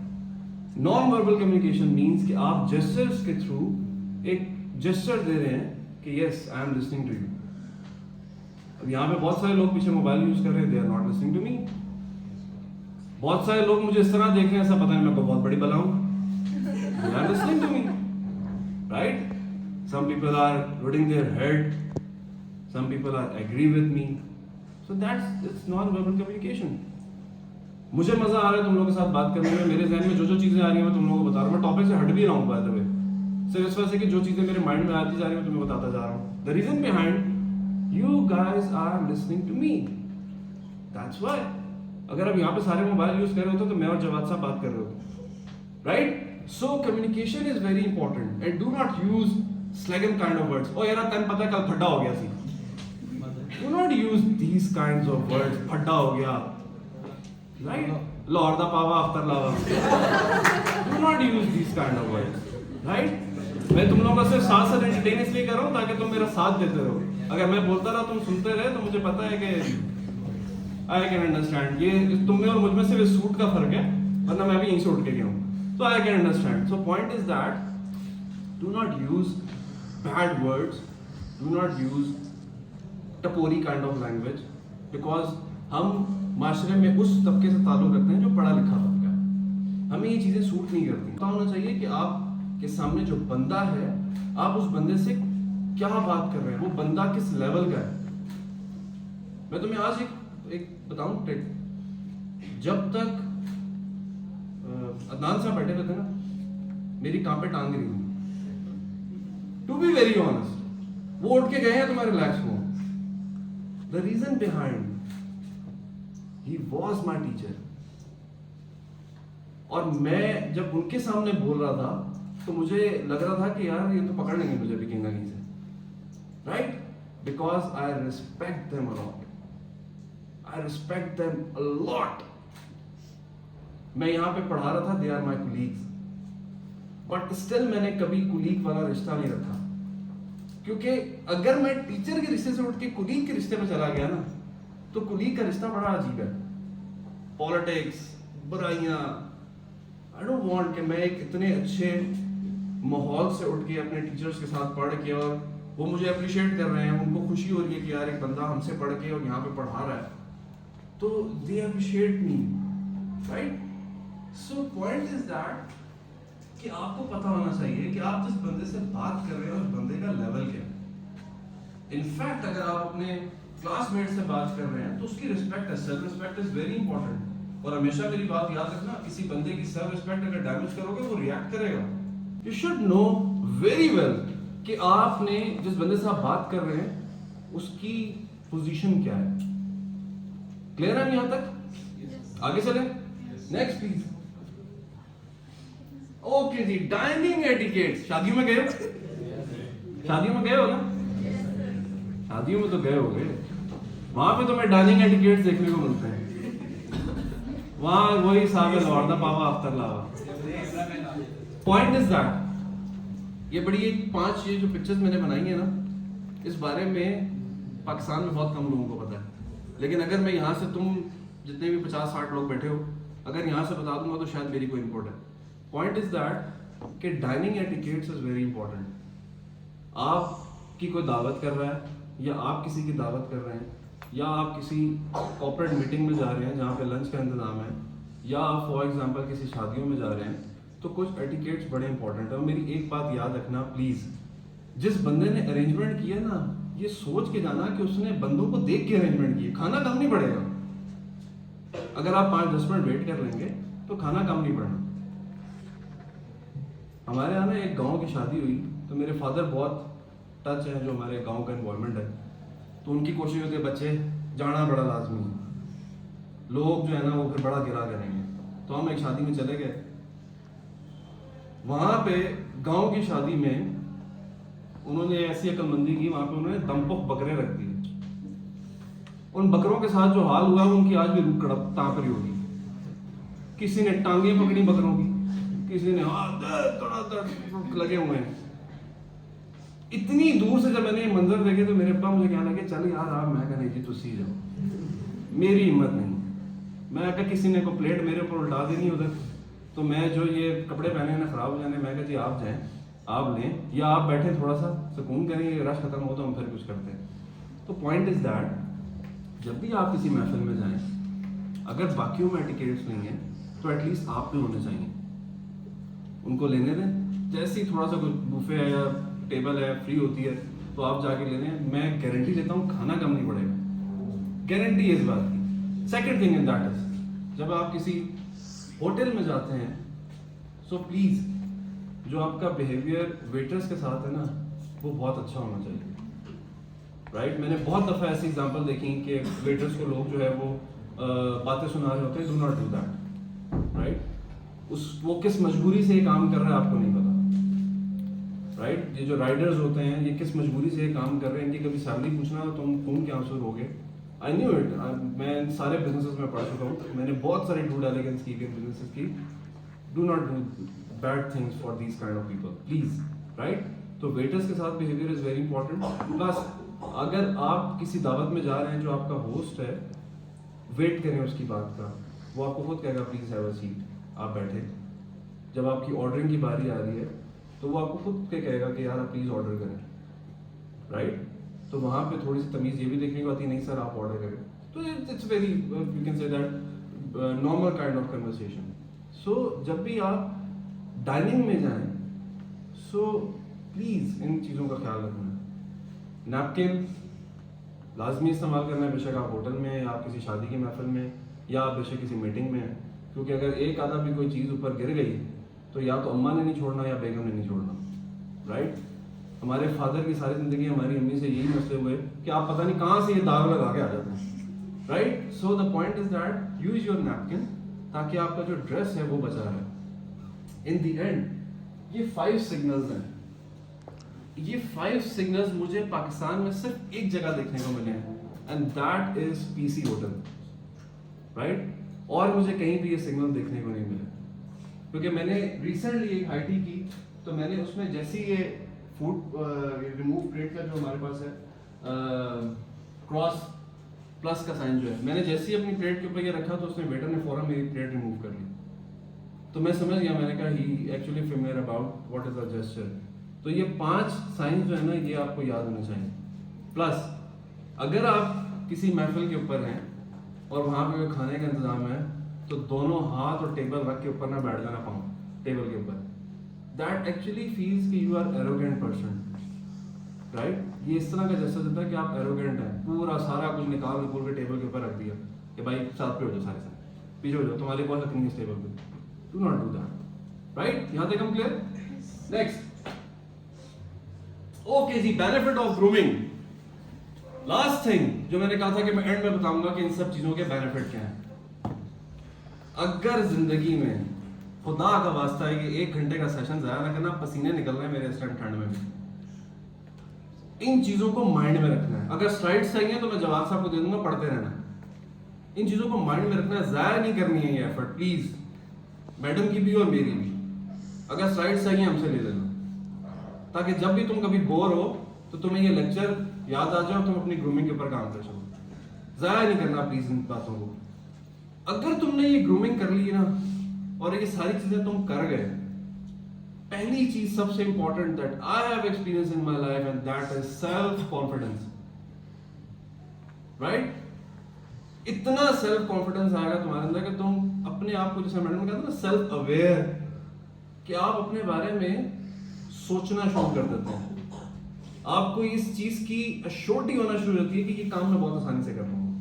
नॉन वर्बल कम्युनिकेशन मीन्स कि आप जेस्चर्स के थ्रू एक जेस्चर दे रहे हैं कि yes I am listening to you. अब यहाँ पे बहुत सारे लोग पीछे मोबाइल यूज कर रहे हैं, they are not listening to me. बहुत सारे लोग मुझे इस तरह देख रहे हैं, ऐसा पता नहीं मैं बहुत बड़ी बला हूं, they are listening to me, right? Some people are nodding their head, some people are agree with me, so it's non-verbal communication. मुझे मजा आ रहा है तुम लोगों के साथ बात करने में। मेरे जहन में जो जो चीजें आ रही हैं मैं तुम लोगों को बता रहा हूँ। मैं टॉपिक से हट भी रहा हूँ बाय द वे, सिर्फ इस वजह से कि जो चीजें मेरे माइंड में आती जा रही हैं मैं तुम्हें बताता जा रहा हूँ। The reason behind you guys are listening to me, that's why. अगर अब यहाँ पे सारे मोबाइल यूज कर रहे होते तो मैं और जवाद साहब बात कर रहे होते, right? So communication is very important and do not use slang kind of words. Oh यार तन पता है कल फड्डा हो गया सी। Do not use these kinds of words. फड्डा हो गया, right? लाहौर दा पावा अख्तर लावा। Do not use these kind of words, right? मैं तुम लोगों को सिर्फ साथ साथ एंटरटेन इसलिए कर रहा हूँ ताकि तुम मेरा साथ देते रहो। अगर मैं बोलता रहा तुम सुनते रहे तो मुझे पता है कि I can understand। ये तुम में और मुझ में सिर्फ इस सूट का फर्क है, वरना मैं भी यहीं से उठ के गया हूँ। So I can understand. So point is that do not use bad words, do not use टपोरी kind of language, because हम माशरे में उस तबके से ताल्लुक़ रखते हैं जो पढ़ा लिखा तबका है। हमें ये चीज़ें सूट नहीं करती। पता होना चाहिए कि आपके सामने जो बंदा है, आप उस बंदे से क्या बात कर रहे हैं, वो बंदा किस लेवल का है। मैं तुम्हें आज एक बताऊं ट्रिक। जब तक अदनान साहब बैठे हुए थे ना, मेरी कहाँ पे टांग रही थी, टू बी वेरी ऑनेस्ट। वो उठ के गए हैं तो मैं रिलैक्स हुआ। The reason behind he was my teacher, और मैं जब उनके सामने बोल रहा था तो मुझे लग रहा था कि यार ये तो पकड़ लेंगे मुझे भी कहीं ना कहीं से, right? Because I respect them a lot, I respect them a lot. मैं यहाँ पे पढ़ा रहा था, they are my colleagues, but still मैंने कभी कुलीग वाला रिश्ता नहीं रखा, क्योंकि अगर मैं टीचर के रिश्ते से उठ के कुलीग के रिश्ते में चला गया ना, तो कुलीग का रिश्ता बड़ा अजीब है। पॉलिटिक्स, बुराइयां, आई डोंट वांट कि मैं एक इतने अच्छे माहौल से उठ के अपने टीचर्स के साथ पढ़ के, और वो मुझे अप्रिशिएट कर रहे हैं, उनको खुशी हो रही है कि यार एक बंदा हमसे पढ़ के और यहाँ पे पढ़ा रहा है, तो they appreciate me, right? So point is that कि आपको पता होना चाहिए कि आप जिस बंदे से बात कर रहे हैं उस बंदे का लेवल क्या है। इनफैक्ट अगर आप अपने क्लासमेट से बात कर रहे हैं तो उसकी रिस्पेक्ट है, self respect is very important. और हमेशा मेरी बात याद रखना, किसी बंदे की सेल्फ रिस्पेक्ट अगर डैमेज करोगे वो रिएक्ट करेगा। You should know very well कि आपने जिस बंदे से आप बात कर रहे हैं उसकी पोजीशन क्या है। क्लियर है यहां तक? आगे चले, नेक्स्ट प्लीज। ओके जी, डाइनिंग एटिकेट। शादियों में गए हो? शादियों में गए हो ना? शादियों में तो गए हो गए, वहां पे तो मैं डाइनिंग एटिकेट देखने को मिलते हैं। वहां वही साहब लाहौर दा पावा अख्तर लावा। पॉइंट इज दैट ये बड़ी एक 5 ये जो पिक्चर्स मैंने बनाई है ना, इस बारे में पाकिस्तान में बहुत कम लोगों को पता है। लेकिन अगर मैं यहाँ से, तुम जितने भी 50-60 लोग बैठे हो, अगर यहाँ से बता दूंगा तो शायद मेरी कोई इंपोर्ट है। पॉइंट इज दैट कि dining etiquettes is very important. आपकी कोई दावत कर रहा है या आप किसी की दावत कर रहे हैं या आप किसी कॉर्पोरेट मीटिंग में जा रहे हैं जहाँ पे लंच का इंतजाम है या आप फॉर एग्जांपल किसी शादियों में जा रहे हैं, तो कुछ एटिकेट्स बड़े इंपॉर्टेंट है। और मेरी एक बात याद रखना प्लीज़, जिस बंदे ने अरेंजमेंट किया ना, ये सोच के जाना कि उसने बंदों को देख के अरेंजमेंट किया। खाना कम नहीं पड़ेगा। अगर आप 5-10 मिनट वेट कर लेंगे तो खाना कम नहीं पड़ना। हमारे यहाँ ना एक गांव की शादी हुई, तो मेरे फादर बहुत टच है जो हमारे गांव का इन्वॉल्वमेंट है, तो उनकी कोशिश होती है बच्चे जाना बड़ा लाजमी है, लोग जो है ना वो फिर बड़ा गिरा करेंगे। तो हम एक शादी में चले गए। वहां पे गांव की शादी में उन्होंने ऐसी अक्लमंदी की, वहां पे उन्होंने दमपुख बकरे रख दिए। उन बकरों के साथ जो हाल हुआ उनकी आज भी रूह कड़प ताप रही होगी। किसी ने टांगे पकड़ी बकरों की, किसी ने हाथ लगे हुए हैं। इतनी दूर से जब मैंने ये मंजर देखे तो मेरे अब्बा मुझे कहने लगे चल यार आप, मैं कहने जी तुसी जाओ, मेरी हिम्मत नहीं। मैं कहा किसी ने को प्लेट मेरे ऊपर उल्टा देनी उधर, तो मैं जो ये कपड़े पहने ना खराब हो जाने, मैं कहा जी आप जाएं, आप लें या आप बैठे थोड़ा सा सुकून करें, ये रश खत्म हो तो हम फिर कुछ करते हैं। तो पॉइंट इज दैट जब भी आप किसी महफिल में जाएं, अगर बाकियों में एटिकेट्स नहीं है तो एटलीस्ट आप पे होने चाहिए। उनको लेने दें, जैसे ही थोड़ा सा कुछ बुफे है या टेबल है फ्री होती है तो आप जाके ले लें। मैं गारंटी देता हूँ खाना कम नहीं पड़ेगा, गारंटी है इस बात की। Second thing in that is जब आप किसी होटल में जाते हैं, सो प्लीज़ जो आपका बिहेवियर वेटर्स के साथ है ना वो बहुत अच्छा होना चाहिए। राइट मैंने बहुत दफ़ा ऐसी एग्जांपल देखी कि वेटर्स को लोग जो है वो बातें सुना रहे होते हैं, do not do that. Right वो किस मजबूरी से ये काम कर रहा है आपको नहीं पता। राइट ये जो राइडर्स होते हैं ये किस मजबूरी से ये काम कर रहे हैं, इनकी कभी सैलरी पूछना तो तुम खून के आंसू रोगे। आई न्यू इट, मैं सारे बिजनेसेस में पढ़ चुका हूँ, मैंने बहुत सारी ड्यू डिलिजेंस की बिजनेसेस की। Do not do bad things for these kind of people please. Right तो वेटर्स के साथ behaviour is very important. Plus अगर आप किसी दावत में जा रहे हैं, जो आपका होस्ट है वेट करें उसकी बात का, वो आपको खुद कहेगा प्लीज हैव अ सीट, आप बैठे। जब आपकी ऑर्डरिंग की बारी आ रही है तो वो आपको खुद के कहेगा कि यार आप प्लीज ऑर्डर करें। राइट तो वहाँ पे थोड़ी सी तमीज़ ये भी देखने को आती है, नहीं सर आप ऑर्डर करें। तो it's very you can say that normal kind of conversation. So जब भी आप डाइनिंग में जाएं, सो प्लीज़ इन चीज़ों का ख्याल रखना। नैपकिन लाजमी इस्तेमाल करना है, बेशक आप होटल में या आप किसी शादी की महफिल में या आप बेशक किसी मीटिंग में हैं, क्योंकि अगर एक आधा भी कोई चीज़ ऊपर गिर गई तो या तो अम्मा ने नहीं छोड़ना या बेगम ने नहीं छोड़ना। राइट हमारे फादर की सारी ज़िंदगी हमारी अम्मी से यही मसले हुए कि आप पता नहीं कहाँ से ये दाग लगा के आ जाते हैं। Right so the point is that use your napkin ताकि आपका जो ड्रेस है वो बचा रहे। इन द एंड ये 5 सिग्नल्स हैं। ये 5 सिग्नल्स मुझे पाकिस्तान में सिर्फ एक जगह देखने को मिले हैं and that is PC hotel. Right और मुझे कहीं भी ये सिग्नल देखने को नहीं मिले, क्योंकि मैंने रिसेंटली एक हाईटी की तो मैंने उसमें जैसे ये फूड रिमूव प्लेट का जो हमारे पास है क्रॉस प्लस का साइन जो है, मैंने जैसे ही अपनी प्लेट के ऊपर ये रखा तो उसने वेटर ने फौरन मेरी प्लेट रिमूव कर ली। तो मैं समझ गया, मैंने कहा he actually familiar about what is the gesture. तो ये 5 साइंस जो है ना ये आपको याद होने चाहिए। प्लस अगर आप किसी महफिल के ऊपर हैं और वहाँ पे खाने का इंतजाम है तो दोनों हाथ और टेबल रख के ऊपर ना बैठ जाना पाऊँ टेबल के ऊपर। दैट एक्चुअली फील्स कि you are arrogant person. Right ये इस तरह का जैसा देता है कि आप एरोगेंट हैं, पूरा सारा कुछ निकाल निकल के टेबल के ऊपर रख दिया कि भाई साथ पे हो जाओ, सारे साथ पीछे हो जाओ, तुम्हारे कोई हक नहीं है इस टेबल पे। Do not do that. Right यहाँ तक हम क्लियर। नेक्स्ट ओके जी, benefit of grooming. Last thing जो मैंने कहा था कि मैं एंड में बताऊंगा कि इन सब चीजों के बेनिफिट क्या हैं। अगर जिंदगी में खुदा का वास्ता है कि 1 घंटे का सेशन जाया ना करना, पसीने निकल रहे हैं मेरे इस टाइम ठंड में भी, इन चीजों को माइंड में रखना है। अगर स्लाइड्स चाहिए तो मैं जवाब साहब को दे दूंगा, पढ़ते रहना। इन चीजों को माइंड में रखना है, जाया नहीं करनी है ये एफर्ट प्लीज, मैडम की भी और मेरी भी। अगर स्लाइड्स चाहिए हमसे ले लेना, ताकि जब भी तुम कभी बोर हो तो तुम्हें ये लेक्चर याद आ जाए और तुम अपनी ग्रूमिंग के ऊपर काम कर सको। जाया नहीं करना प्लीज इन बातों को। अगर तुमने ये ग्रूमिंग कर ली ना और ये सारी चीजें तुम कर गए पहली चीज सबसे important that I have experience in my life and that is self confidence, right? इतना सेल्फ कॉन्फिडेंस आएगा तुम्हारे अंदर कि तुम अपने आप को, जैसे मैडम ने कहा था ना, सेल्फ अवेयर, कि आप अपने बारे में सोचना शुरू कर देते हैं। आपको इस चीज की अश्योरिटी होना शुरू होती है कि ये काम मैं बहुत आसानी से कर पाऊंगा।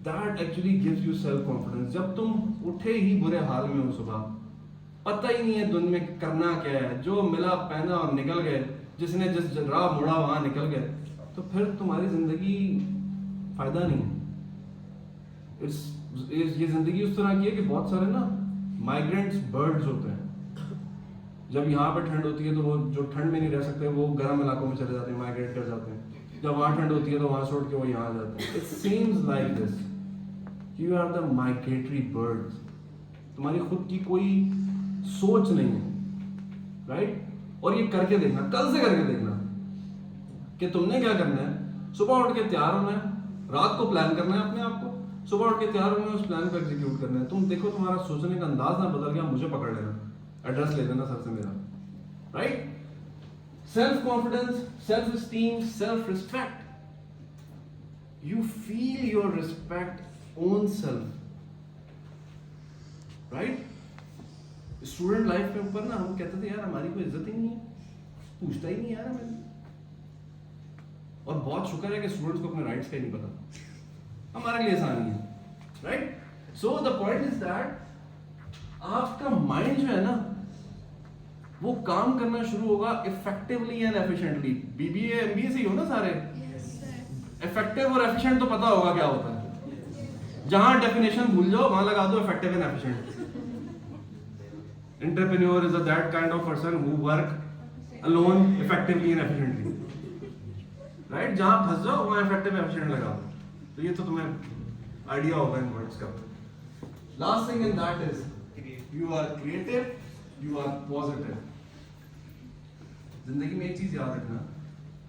That actually gives you self confidence. जब तुम उठे ही बुरे हाल में हो सुबह, पता ही नहीं है दुनिया में करना क्या है, जो मिला पहना और निकल गए, जिसने जिस राह मुड़ा वहां निकल गए, तो फिर तुम्हारी जिंदगी फायदा नहीं है। ये जिंदगी उस तरह की है कि बहुत सारे ना माइग्रेंट्स बर्ड्स होते हैं। जब यहाँ पे ठंड होती है तो वो जो ठंड में नहीं रह सकते वो गर्म इलाकों में चले जाते हैं, माइग्रेट कर जाते हैं। जब वहाँ ठंड होती है तो वहाँ छोड़ के वो यहाँ आ जाते हैं। It seems like this, you are the migratory birds. तुम्हारी खुद की कोई सोच नहीं है, राइट? और ये करके देखना, कल से करके देखना कि तुमने क्या करना है। सुबह उठ के तैयार होना है, रात को प्लान करना है अपने आप को, सुबह उठ के तैयार होना है, उस प्लान को एग्जीक्यूट करना है। तुम देखो तुम्हारा सोचने का अंदाज ना बदल गया, मुझे पकड़ लेना, एड्रेस ले लेना सर से मेरा, right? Self confidence, self esteem, self respect. You feel your respect own self, right? Student life के ऊपर ना हम कहते थे यार हमारी कोई इज्जत ही नहीं है, पूछता ही नहीं यार हमें। और बहुत शुक्र है कि स्टूडेंट्स को अपने राइट्स का ही नहीं पता, हमारे लिए आसानी है, right? So the point is that आपका माइंड जो है ना वो काम करना शुरू होगा effectively and efficiently. BBA MBA से ही हो ना सारे, इफेक्टिव और एफिशिएंट तो पता होगा क्या होता है। जहां डेफिनेशन भूल जाओ वहां लगा दो effective and efficient. Entrepreneur is that kind of person who work alone effectively and efficiently, right? जहां फंस जाओ वहां इफेक्टिव एफिशिएंट लगा दो। तो ये तो तुम्हें आइडिया होगा इन वर्ड्स का। Last thing in that is you are creative, you are positive. जिंदगी में एक चीज याद रखना,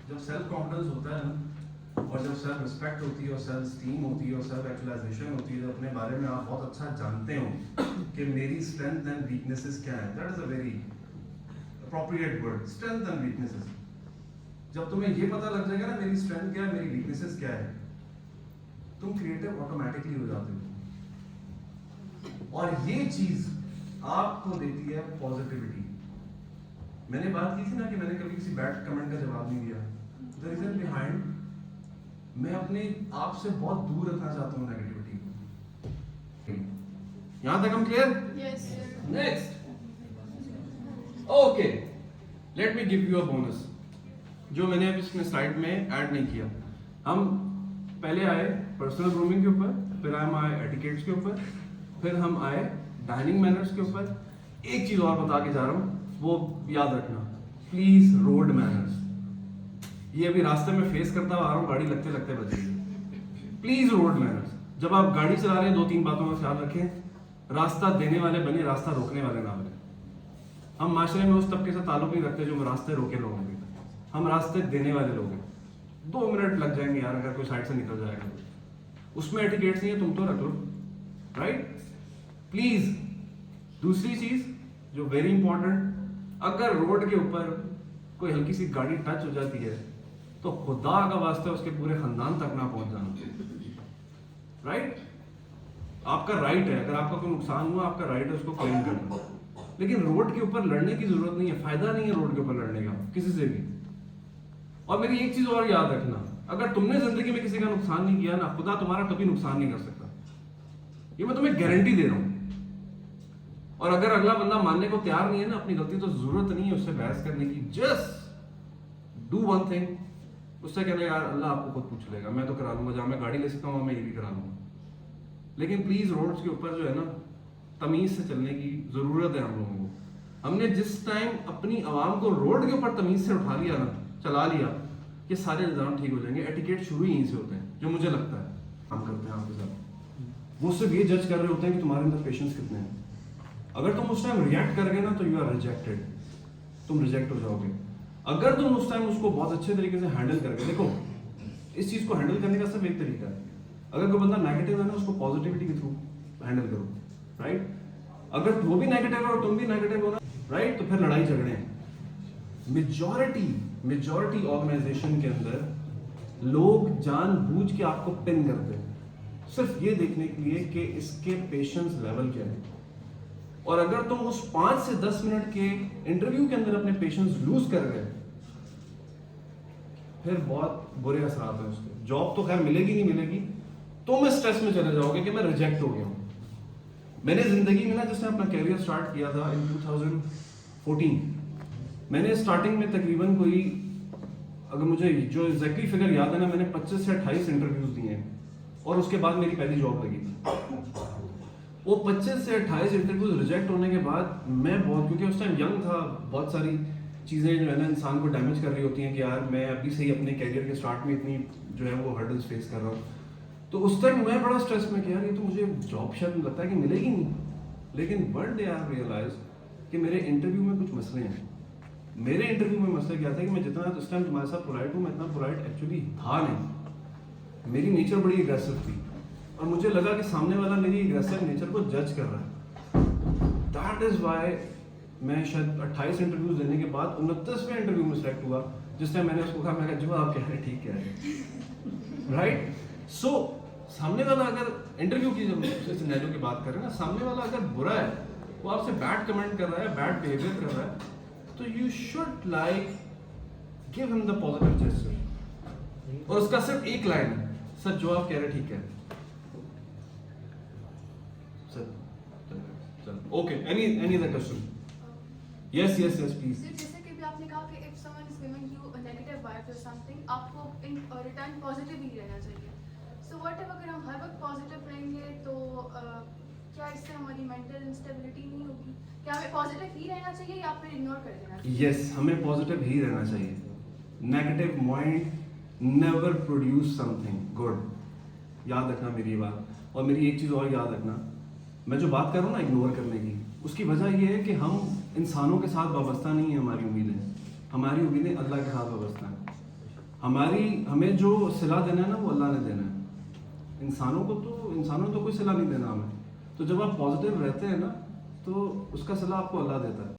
जब सेल्फ कॉन्फिडेंस होता है ना, और जब सेल्फ रिस्पेक्ट होती है और सेल्फ स्टीम होती है और सेल्फ एक्चुअलाइजेशन होती है, जब अपने बारे में आप बहुत अच्छा जानते हो कि मेरी स्ट्रेंथ एंड वीकनेसेस क्या है, that is a very appropriate word, strength and weaknesses. जब तुम्हें ये पता लग जाएगा ना मेरी स्ट्रेंथ क्या है, मेरी वीकनेसेस क्या है, तुम क्रिएटिव ऑटोमेटिकली हो जाते हो। और ये चीज आपको देती है पॉजिटिविटी। मैंने बात की थी ना कि मैंने कभी किसी बैड कमेंट का जवाब नहीं दिया। द रीजन बिहाइंड, मैं अपने आप से बहुत दूर रखना चाहता हूँ नेगेटिविटी को। यहां तक हम clear? Yes, sir. Next, okay, let me give you a bonus जो मैंने अभी इसमें स्लाइड में ऐड नहीं किया। हम पहले आए पर्सनल ग्रूमिंग के ऊपर, फिर हम आए एटिकेट्स के ऊपर, फिर हम आए डाइनिंग मैनर्स के ऊपर। एक चीज और बता के जा रहा हूं, वो याद रखना, प्लीज रोड मैनर्स। ये अभी रास्ते में फेस करता हुआ आ रहा हूं, गाड़ी लगते लगते बचेगी। Please road manners. जब आप गाड़ी चला रहे हैं, दो तीन बातों का ख्याल रखें। रास्ता देने वाले बने, रास्ता रोकने वाले ना बने। हम माशरे में उस तबके से ताल्लुक नहीं रखते जो रास्ते रोके लोग होंगे, हम रास्ते देने वाले लोग हैं। 2 मिनट लग जाएंगे यार अगर कोई साइड से निकल जाएगा, उसमें एटिकेट्स नहीं है, तुम तो रख लो, राइट? प्लीज। दूसरी चीज जो वेरी इंपॉर्टेंट, अगर रोड के ऊपर कोई हल्की सी गाड़ी टच हो जाती है तो खुदा का वास्ता उसके पूरे खानदान तक ना पहुंच जाना, राइट? आपका राइट है, अगर आपका कोई नुकसान हुआ आपका राइट है उसको क्लेम करना। लेकिन रोड के ऊपर लड़ने की जरूरत नहीं है, फायदा नहीं है रोड के ऊपर लड़ने का किसी से भी। और मेरी एक चीज और याद रखना, अगर तुमने जिंदगी में किसी का नुकसान नहीं किया ना, खुदा तुम्हारा कभी नुकसान नहीं कर सकता। ये मैं तुम्हें गारंटी दे रहा हूं। और अगर अगला बंदा मानने को तैयार नहीं है ना अपनी गलती, तो जरूरत नहीं है उससे बहस करने की। जस्ट डू वन थिंग, उससे कहना यार अल्लाह आपको खुद पूछ लेगा, मैं तो करा लूंगा, जहां मैं गाड़ी ले सकता हूं मैं ये भी करा लूंगा। लेकिन प्लीज रोड्स के ऊपर जो है ना, तमीज से चलने की जरूरत है हम लोगों को। हमने जिस टाइम अपनी आवाम को रोड के ऊपर तमीज से उठा लिया ना, चला लिया, कि सारे निजाम ठीक हो जाएंगे। एटिकेट शुरू ही यहीं से होते हैं, जो मुझे लगता है काम करते हैं आपके साथ। वो सिर्फ ये जज कर रहे होते हैं कि तुम्हारे अंदर पेशेंस कितने हैं। अगर तुम उस टाइम रिएक्ट कर गए ना तो यू आर रिजेक्टेड, तुम रिजेक्ट हो जाओगे। अगर तुम उस टाइम उसको बहुत अच्छे तरीके से हैंडल करके, देखो इस चीज को हैंडल करने का सिर्फ एक तरीका है, अगर कोई बंदा नेगेटिव है ना उसको पॉजिटिविटी के थ्रू हैंडल करो, राइट? अगर वो भी नेगेटिव है और तुम भी नेगेटिव हो ना, राइट? तो फिर लड़ाई झगड़े हैं। मेजॉरिटी ऑर्गेनाइजेशन के अंदर लोग जानबूझ के आपको पिन करते हैं सिर्फ ये देखने के लिए कि इसके पेशेंस लेवल क्या है। और अगर तुम उस 5 से 10 मिनट के इंटरव्यू के अंदर अपने पेशेंस लूज कर रहे हैं, फिर बहुत बुरे असरात हैं उसके। जॉब तो खैर मिलेगी नहीं मिलेगी, तुम इस स्ट्रेस में चले जाओगे कि मैं रिजेक्ट हो गया हूं। मैंने जिंदगी में ना जैसे अपना कैरियर स्टार्ट किया था इन 2014, मैंने स्टार्टिंग में तकरीबन कोई, अगर मुझे जो एग्जैक्टली फिगर याद है ना, मैंने 25 से 28 इंटरव्यूज दिए हैं और उसके बाद मेरी पहली जॉब लगी थी। वो 25 से 28 इंटरव्यूज रिजेक्ट होने के बाद मैं बहुत, क्योंकि उस टाइम यंग था, बहुत सारी चीज़ें जो है ना इंसान को डैमेज कर रही होती हैं कि यार मैं अभी से ही अपने कैरियर के स्टार्ट में इतनी जो है वो हर्डल्स फेस कर रहा हूँ। तो उस टाइम मैं बड़ा स्ट्रेस में कि यार ये तो मुझे जॉब शायद लगता है कि मिलेगी नहीं। लेकिन वन डे आई रियलाइज कि मेरे इंटरव्यू में कुछ मसले हैं। मेरे इंटरव्यू में मसला क्या था कि मैं जितना उस टाइम तुम्हारे साथ पोलाइट हूँ, मैं इतना पोलाइट एक्चुअली था नहीं। मेरी नेचर बड़ी एग्रेसिव थी और मुझे लगा कि सामने वाला मेरी एग्रेसिव नेचर को जज कर रहा है। दैट इज वाई मैं शायद 28 इंटरव्यूज देने के बाद 29वें इंटरव्यू में सिलेक्ट हुआ, जिस टाइम मैंने उसको कहा, मैं जो आप कह रहे हैं ठीक कह रहे हैं, राइट? सो सामने वाला अगर इंटरव्यू की जब सिनेरियो की बात कर रहे हैं ना, सामने वाला अगर बुरा है, वो आपसे बैड कमेंट कर रहा है, बैड बिहेवियर कर रहा है, तो you should like give him the positive gesture. और उसका सिर्फ एक लाइन है, सर जो आप कह रहे हैं ठीक है sir. Okay, any other question? Yes, please. So, जैसे कि भी आपने कहा कि if someone is giving you a negative vibe or something, आपको in return positive ही रहना चाहिए. So what if अगर हम हर वक्त positive रहेंगे तो क्या इससे हमारी mental instability नहीं होगी? क्या हमें positive ही रहना चाहिए या फिर ignore कर देना चाहिए? Yes, हमें पॉजिटिव ही रहना चाहिए। Negative mind never produce something good. याद रखना मेरी ये बात। और मेरी एक चीज़ और याद रखना, मैं जो बात कर रहा हूँ ना इग्नोर करने की, उसकी वजह ये है कि हम इंसानों के साथ वाबस्ता नहीं है हमारी उम्मीदें। हमारी उम्मीदें अल्लाह के साथ वाबस्ता हैं। हमें जो सिला देना है ना वो अल्लाह ने देना है। इंसानों ने तो कोई सिला नहीं देना हमें। तो जब आप पॉजिटिव रहते हैं ना तो उसका सिला आपको अल्लाह देता है।